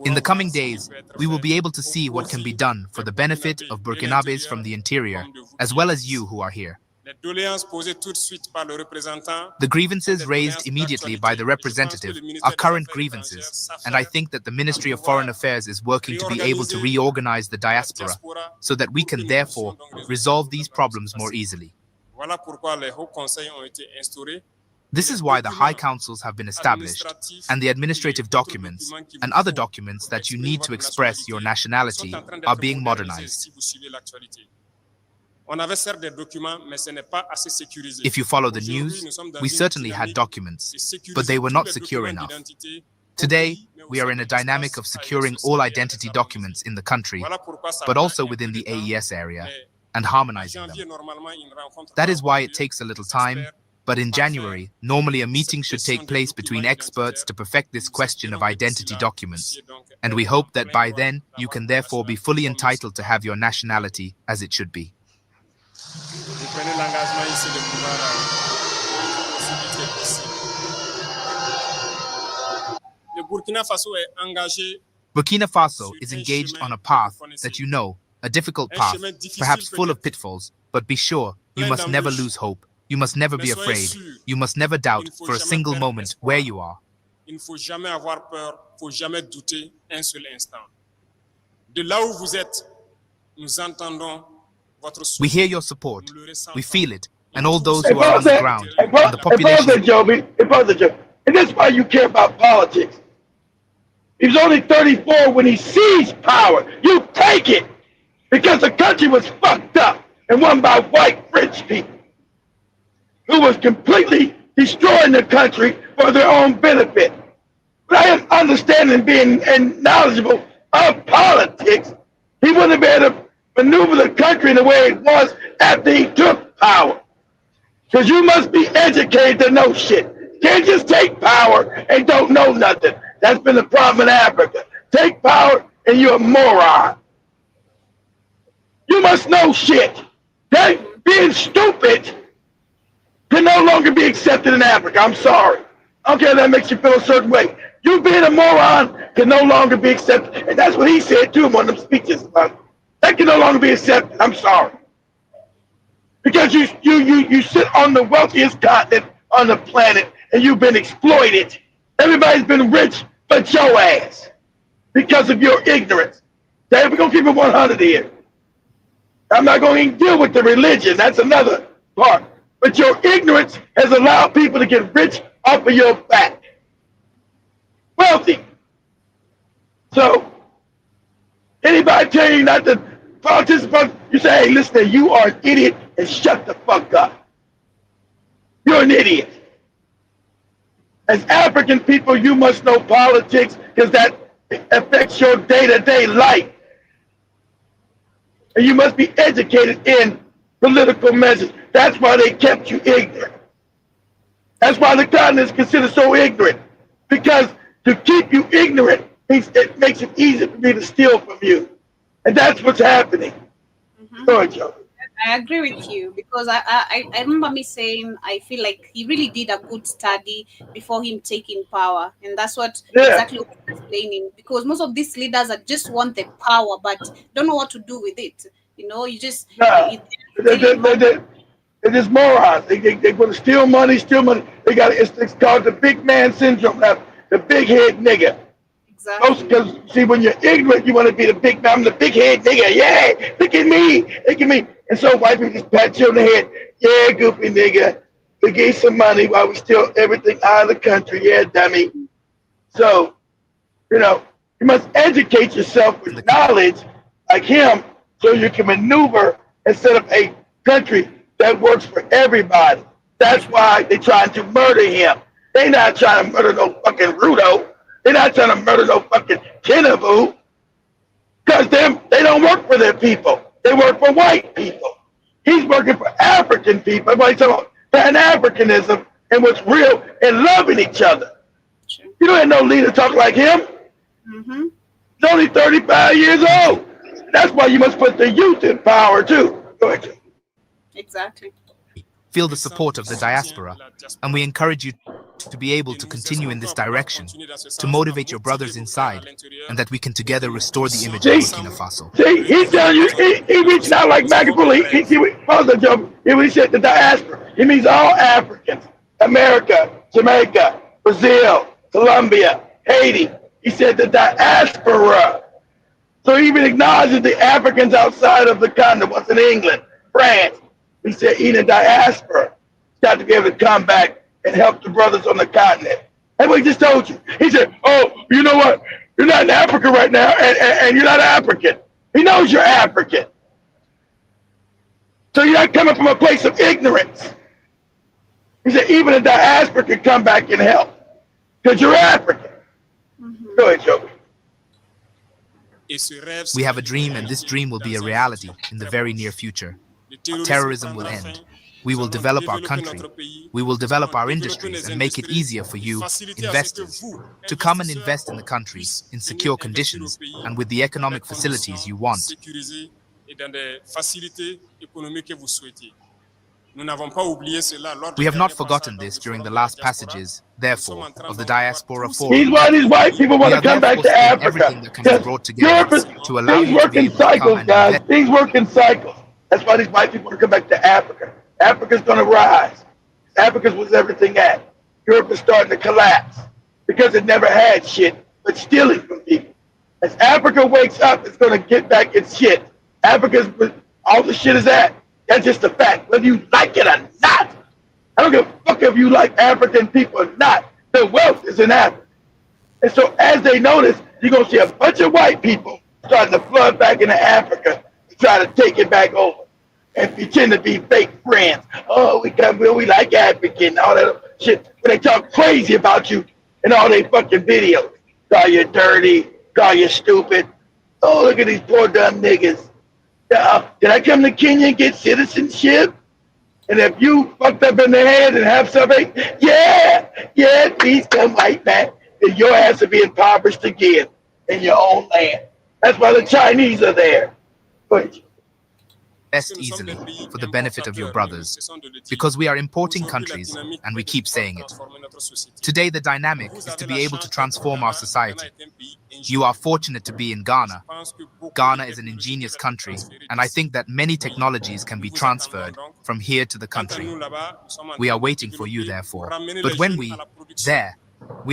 In the coming days, we will be able to see what can be done for the benefit of Burkinabes from the interior, as well as you who are here. The grievances raised immediately by the representative are current grievances, and I think that the Ministry of Foreign Affairs is working to be able to reorganize the diaspora so that we can therefore resolve these problems more easily. This is why the High Councils have been established, and the administrative documents and other documents that you need to express your nationality are being modernized. If you follow the news, we certainly had documents, but they were not secure enough. Today, we are in a dynamic of securing all identity documents in the country, but also within the AES area, and harmonizing them. That is why it takes a little time, but in January, normally a meeting should take place between experts to perfect this question of identity documents, and we hope that by then you can therefore be fully entitled to have your nationality as it should be. Burkina Faso is engaged on a path that you know, a difficult path, perhaps full of pitfalls, but be sure, you must never lose hope. You must never be afraid. You must never doubt for a single moment where you are. Il ne faut jamais avoir peur, il ne faut jamais douter un seul instant. De là où vous êtes, nous entendons votre We soutien. hear your support. We feel it. And all those who are on the ground, and the population. Joby, and that's why you care about politics. He was only 34 when he seized power. You take it because the country was fucked up and run by white French people who was completely destroying the country for their own benefit. But I am understanding being and knowledgeable of politics. He wouldn't have been able to maneuver the country in the way it was after he took power. Because you must be educated to know shit. You can't just take power and don't know nothing. That's been the problem in Africa. Take power and you're a moron. You must know shit. Okay? Being stupid can no longer be accepted in Africa. I'm sorry. I don't care if that makes you feel a certain way. You being a moron can no longer be accepted. And that's what he said too in one of them speeches about it. That can no longer be accepted. I'm sorry. Because you sit on the wealthiest continent on the planet and you've been exploited. Everybody's been rich but your ass because of your ignorance. Okay, we're going to keep it 100 here. I'm not going to deal with the religion. That's another part. But your ignorance has allowed people to get rich off of your back. Wealthy. So, anybody tell you not to participate, you say, hey, listen, you are an idiot and shut the fuck up. You're an idiot. As African people, you must know politics because that affects your day-to-day life. And you must be educated in political measures. That's why they kept you ignorant. That's why the continent is considered so ignorant. Because to keep you ignorant, it makes it easy for me to steal from you. And that's what's happening. Go ahead, Joe. I agree with you because I remember me saying I feel like he really did a good study before him taking power, and that's what exactly what I'm explaining. Because most of these leaders are just want the power but don't know what to do with it. You know, you just they're just morons. They want to steal money. They got it's called the big man syndrome. The big head nigga. Exactly. Because see, when you're ignorant, you want to be the big man. I'm the big head nigga. Yeah, look at me. And so white people just pat you on the head. Yeah, goofy nigga. We gave some money while we steal everything out of the country. Yeah, dummy. So, you must educate yourself with knowledge like him so you can maneuver and set up a country that works for everybody. That's why they're trying to murder him. They're not trying to murder no fucking Rudo. They're not trying to murder no fucking Tinubu. Because they don't work for their people. They work for white people. He's working for African people. Everybody's talking about Pan-Africanism and what's real and loving each other. Sure. You don't have no leader talk like him. Mm-hmm. He's only 35 years old. That's why you must put the youth in power too. Go ahead. Exactly. Feel the support of the diaspora, and we encourage you to be able to continue in this direction, to motivate your brothers inside, and that we can together restore the image of Burkina Faso. See, he's telling you, he reached out like Magapula. He said the diaspora. He means all Africans, America, Jamaica, Brazil, Colombia, Haiti. He said the diaspora. So he even acknowledges the Africans outside of the continent, what's in England, France. He said even diaspora got to be able to come back and help the brothers on the continent. That's what he just told you. He said, oh, you know what? You're not in Africa right now, and you're not African. He knows you're African. So you're not coming from a place of ignorance. He said even a diaspora can come back and help because you're African. Mm-hmm. Go ahead, Joey. We have a dream, and this dream will be a reality in the very near future. Terrorism will end. We will develop our country. We will develop our industries and make it easier for you, investors, to come and invest in the country in secure conditions and with the economic facilities you want. We have not forgotten this during the last passages, therefore, of the Diaspora He's Forum. why these white people want We to are come back therefore to saying Africa. everything that can be Because brought Europe together is, to allow things you to work be in able to come cycles, and guys. invest. Things work in cycles. That's why these white people want to come back to Africa. Africa's going to rise. Africa was everything at. Europe is starting to collapse because it never had shit but stealing from people. As Africa wakes up, it's going to get back its shit. Africa's all the shit is at. That's just a fact, whether you like it or not. I don't give a fuck if you like African people or not. The wealth is in Africa. And so as they notice, you're going to see a bunch of white people starting to flood back into Africa to try to take it back over and pretend to be fake friends. Oh, we like African, all that shit. But they talk crazy about you in all their fucking videos. Call you dirty, call you stupid. Oh, look at these poor dumb niggas. Did I come to Kenya and get citizenship? And if you fucked up in the head and have something, please come right back. And your ass will be impoverished again in your own land. That's why the Chinese are there. But Invest easily for the benefit of your brothers, because we are importing countries and we keep saying it. Today, the dynamic is to be able to transform our society. You are fortunate to be in Ghana. Ghana is an ingenious country, and I think that many technologies can be transferred from here to the country. We are waiting for you, therefore. But when we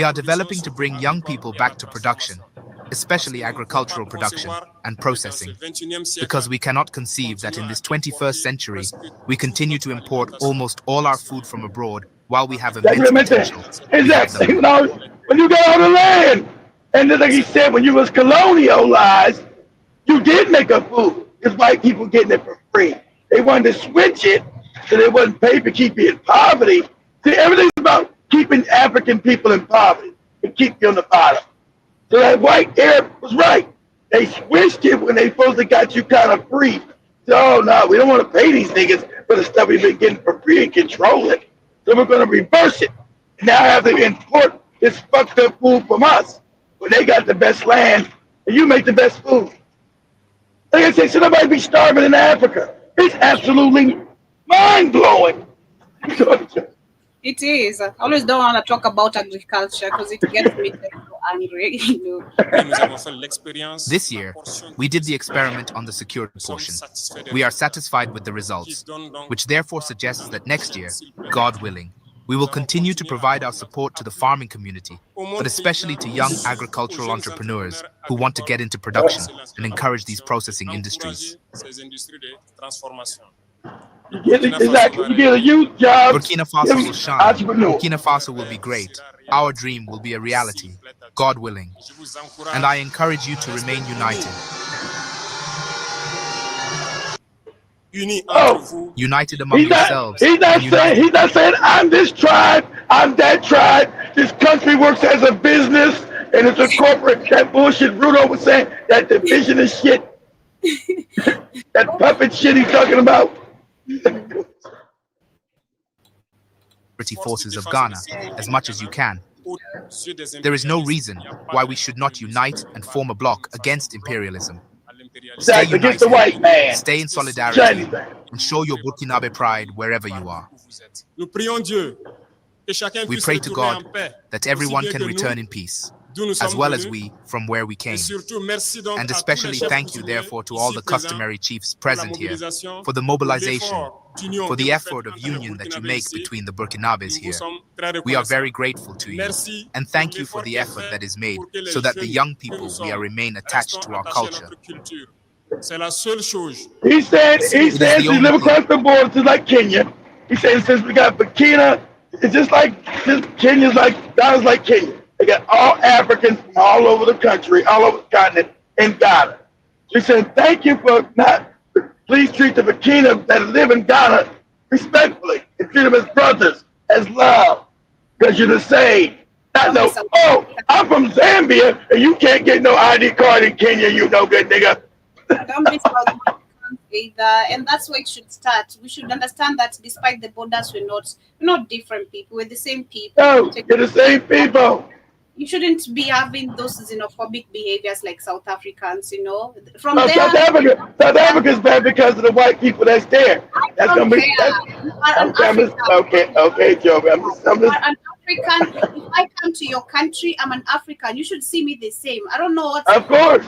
are developing to bring young people back to production, especially agricultural production and processing, because we cannot conceive that in this 21st century, we continue to import almost all our food from abroad while we have that's immense what I meant. potential. Is We have that the you know, when you got on the land, and then like he said, when you was colonialized, you did make up food. It's white people getting it for free. They wanted to switch it so they wouldn't pay to keep you in poverty. See, everything's about keeping African people in poverty and keep you on the bottom. So that white Arab was right. They switched it when they supposed to got you kind of free. So, oh no, we don't want to pay these niggas for the stuff we've been getting for free and control it. So we're going to reverse it. Now have to import this fucked up food from us when they got the best land and you make the best food. Like I said, should nobody be starving in Africa? It's absolutely mind-blowing. It is. I always don't want to talk about agriculture because it gets me so angry. This year, we did the experiment on the secured portion. We are satisfied with the results, which therefore suggests that next year, God willing, we will continue to provide our support to the farming community, but especially to young agricultural entrepreneurs who want to get into production and encourage these processing industries. Exactly. You get a youth job. Burkina Faso will shine. Burkina Faso will be great. Our dream will be a reality, God willing. And I encourage you to remain united. United among yourselves. He's not saying I'm this tribe, I'm that tribe. This country works as a business and it's a corporate. That bullshit Rudo was saying, that division of shit. That puppet shit he's talking about. Forces of Ghana as much as you can. There is no reason why we should not unite and form a bloc against imperialism. Stay united, against the white man. Stay in solidarity, and show your Burkinabe pride wherever you are. We pray to God that everyone can return in peace, as well as we from where we came. And especially thank you, therefore, to all the customary chiefs present here for the mobilization, for the effort of union that you make between the Burkinabes here. We are very grateful to you, and thank you for the effort that is made so that the young people will remain attached to our culture. He said since we live across the border, just like Kenya. He said since we got Burkina, it's just Kenya's like, Ghana's like Kenya. They got all Africans from all over the country, all over the continent in Ghana. He said, thank you for please treat the Burkina that live in Ghana respectfully and treat them as brothers, as love, because you're the same. Not no, oh, I'm from Zambia and you can't get no ID card in Kenya, you no good nigga. Don't miss out either, and that's where it should start. We should understand that despite the borders, we're not different people. We're the same people. No, you're the same people. You shouldn't be having those xenophobic behaviors like South Africans, From No, there, South Africa's bad because of the white people that's there. I That's don't gonna be care. that's You are an okay. African. Okay, Joe. I'm You just are an African. If I come to your country, I'm an African. You should see me the same. I don't know what's of course.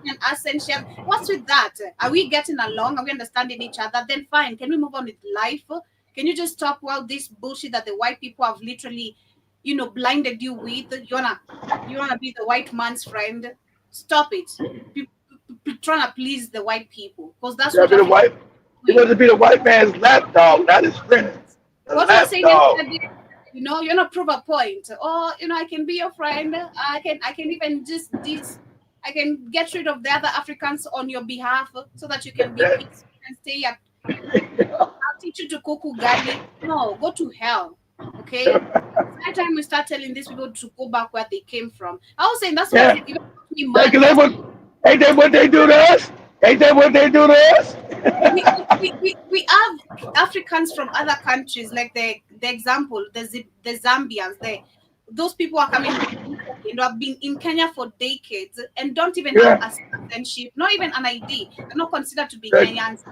an essential. What's with that? Are we getting along? Are we understanding each other? Then fine. Can we move on with life? Can you just stop this bullshit that the white people have literally, blinded you with? You wanna be the white man's friend? Stop it. People trying to please the white people because that's Yeah, what be the Africa white. is He doing. wants to be the white man's lapdog, not his friend. The What was saying lapdog. yesterday, you're not prove a point. Or I can be your friend. I can even just this. I can get rid of the other Africans on your behalf so that you can be peaceful and stay at. I'll teach you to cook ugali. No, go to hell. Okay. Every time we start telling these people to go back where they came from, I was saying that's what Yeah, even got me yeah, mad because yesterday. ain't that what they do to us? Ain't that what they do to us? We have Africans from other countries, like the example, the Zambians, those people are coming, have been in Kenya for decades and don't even have Yeah, a citizenship, not even an ID. They're not considered to be that- Kenyans.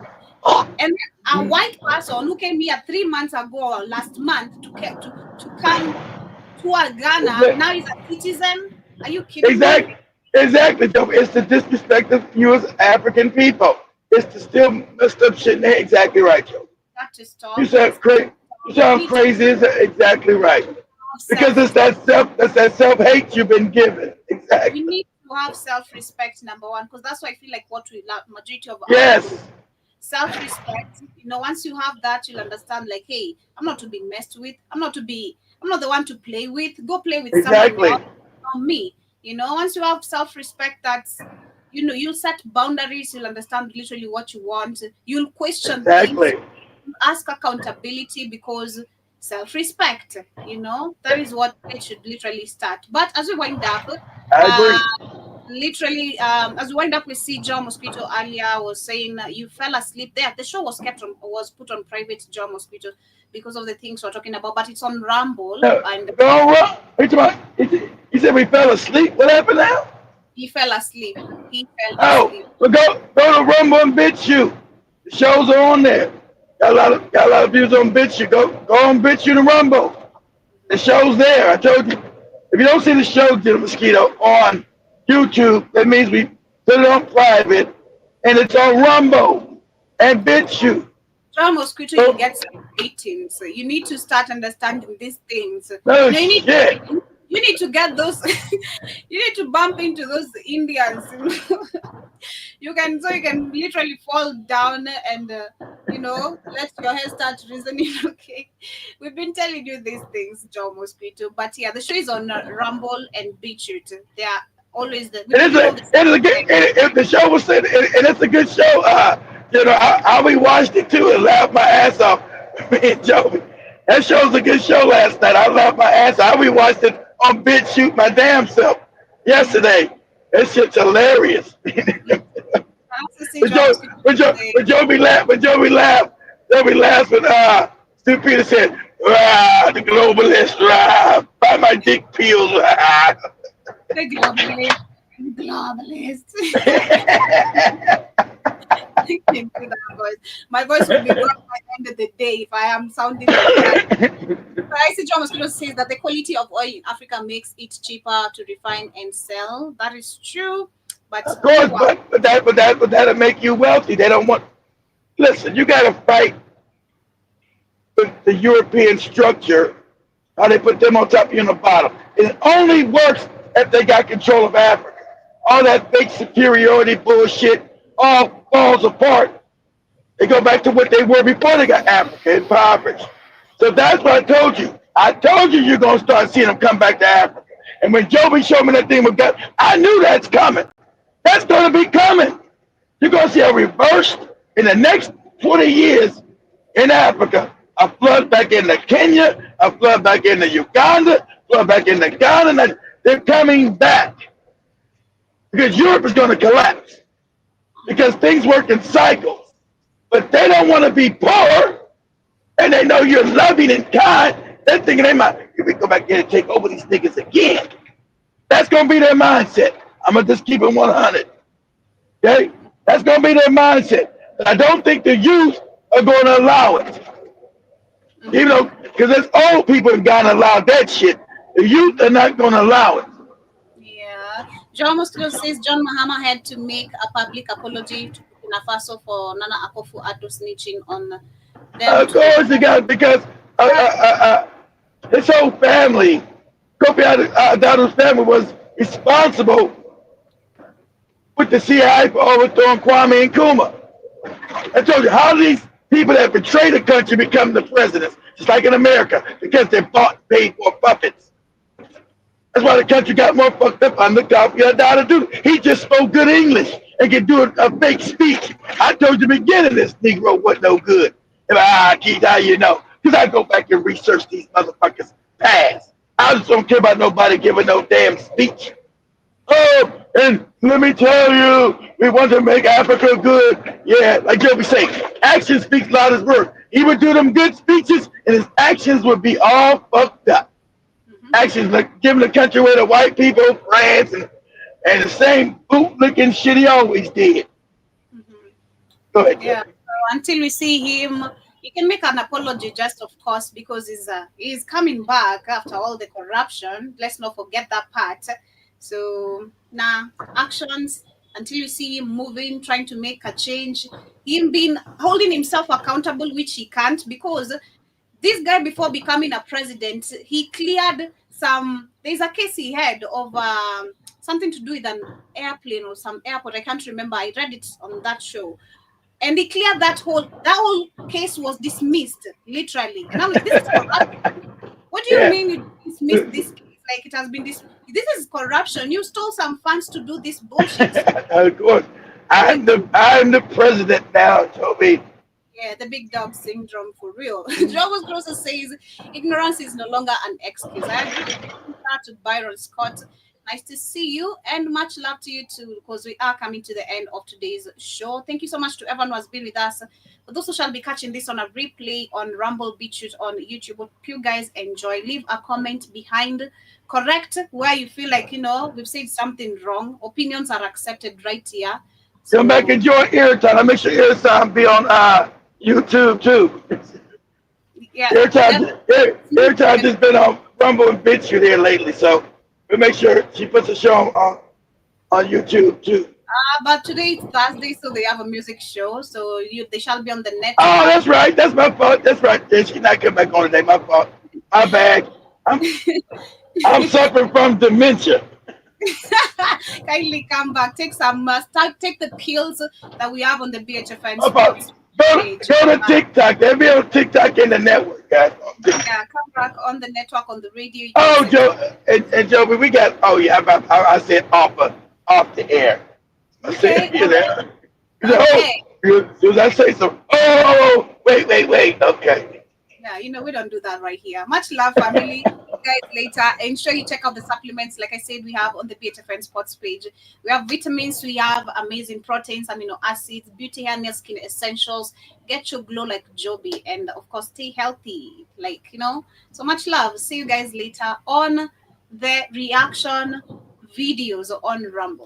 And a white person who came here 3 months ago or last month to come to Ghana now is a citizen. Are you kidding me? exactly, Joe. It's to disrespect of you as African people. It's to still messed up shit. Exactly right, Joe. Got to You stop it. sound crazy. You We sound need to crazy. Is exactly right. have Because self. that's that self hate you've been given. We Exactly. need to have self-respect, number one, because that's why I feel like what we lack majority of our Yes. people. Self-respect, once you have that, you'll understand, like, hey, I'm not to be messed with, I'm not the one to play with. Go play with someone Exactly. else, not me. Once you have self-respect, that's you'll set boundaries, you'll understand literally what you want, you'll question things, Exactly. ask accountability, because self-respect, that is what it should literally start. But as we wind up, I uh agree. literally, as we wind up, we see Joe Mosquito earlier was saying you fell asleep there. The show was put on private, Joe Mosquito, because of the things we're talking about, but it's on Rumble, No, and go run. He said we fell asleep. What happened now? he fell asleep. He fell Oh, asleep. well go to Rumble and BitChute. The shows are on there. Got a lot of views on BitChute. Go on BitChute and Rumble. The show's there. I told you. If you don't see the show, Get a Mosquito, on YouTube, that means we put it on private, and it's on Rumble and BitChute. Joe Mosquito, you So, get some ratings. So you need to start understanding these things. no You need shit. you need to get those. You need to bump into those Indians. You can literally fall down and let your hair start reasoning. Okay, we've been telling you these things, Joe Mosquito, but yeah, the show is on Rumble and BitChute. They are always the we've It been is doing all this. it is a good. If the show was said, and it's a good show. I we watched it too and laughed my ass off. Me and Joey. That show was a good show last night. I laughed my ass off. We watched it on BitChute my damn self yesterday. That shit's hilarious. To see But Joe Joe, Mosquito today. but Joe be laugh, but Joe be laugh. Joe be laugh when Stu Peter said, the globalist, buy my dick pills. The globalist. I can do that voice. My voice will be gone by the end of the day if I am sounding like that. But I see John Mosquito says that the quality of oil in Africa makes it cheaper to refine and sell. That is true. But Of course, wow, but that'll make you wealthy. They don't want. Listen, you got to fight with the European structure. How they put them on top of you on the bottom. It only works if they got control of Africa. All that fake superiority bullshit all falls apart. They go back to what they were before they got Africa impoverished. So that's what I told you. I told you you're gonna start seeing them come back to Africa. And when Joby showed me that thing with God, I knew that's coming. That's gonna be coming. You're gonna see a reverse in the next 20 years in Africa. A flood back into Kenya, a flood back into Uganda, flood back into Ghana. They're coming back because Europe is going to collapse because things work in cycles. But they don't want to be poor, and they know you're loving and kind. They're thinking they might, if we go back there and take over these niggas again. That's going to be their mindset. I'm going to just keep it 100. Okay? That's going to be their mindset. I don't think the youth are going to allow it. Even though, because there's old people in Ghana allow that shit. The youth are not going to allow it. Yeah. John Muskil says John Mahama had to make a public apology to Burkina Faso for Nana Akufo-Addo snitching on them. Of course he got, because his whole family, Kofi Addo's family was responsible with the CIA for overthrowing Kwame Nkrumah. I told you, how do these people that betray the country become the presidents? Just like in America, because they're bought, paid for puppets. That's why the country got more fucked up under Kofi Addo. He just spoke good English and could do a fake speech. I told you in the beginning, this Negro wasn't no good. And Keith, how you know? Because I go back and research these motherfuckers' past. I just don't care about nobody giving no damn speech. Oh, and let me tell you, we want to make Africa good. Yeah, like Joby say, action speaks loud as words. He would do them good speeches, and his actions would be all fucked up. Actions like giving the country away to white people, France, and the same boot-licking shit he always did. Go ahead, yeah. So until we see him, he can make an apology, just of course, because he's coming back after all the corruption. Let's not forget that part. So now actions until you see him moving, trying to make a change, him being holding himself accountable, which he can't, because this guy, before becoming a president, he cleared there's a case he had of something to do with an airplane or some airport. I can't remember. I read it on that show. And he cleared that whole case was dismissed, literally. And I'm like, this is corruption. What do you mean you dismissed this case? Like, it has been this is corruption. You stole some funds to do this bullshit. Of course. I'm the president now, Toby. Yeah, the big dog syndrome for real. Joe Grosser says ignorance is no longer an excuse. I agree to Byron Scott. Nice to see you, and much love to you too, because we are coming to the end of today's show. Thank you so much to everyone who has been with us. For those who shall be catching this on a replay on Rumble BitChute on YouTube, hope you guys enjoy. Leave a comment behind. Correct where you feel like, we've said something wrong. Opinions are accepted right here. So, come back and join Airtime. I make sure Airtime be on YouTube too. Yeah, Airtime has been on Rumble and BitChute here lately, so we'll make sure she puts a show on YouTube too. But today it's Thursday, so they have a music show, so they shall be on the net. Oh, that's right. That's my fault. That's right. Yeah, she's not coming back on today. My fault. My bad. I'm suffering from dementia. Kindly come back. Take take the pills that we have on the BHFN. Go to TikTok. They'll be on TikTok in the network, guys. Yeah, come back on the network, on the radio. Oh, Joe and Joe, we got. Oh yeah, I said off the air. I said there. Okay. As I say so. Oh, wait. Okay. Yeah, we don't do that right here. Much love, family. Guys, later. Ensure you check out the supplements. Like I said, we have on the BHFN Sports page. We have vitamins. We have amazing proteins, amino acids, beauty, hair, nail, skin essentials. Get your glow like Joby, and of course, stay healthy. So much love. See you guys later on the reaction videos on Rumble.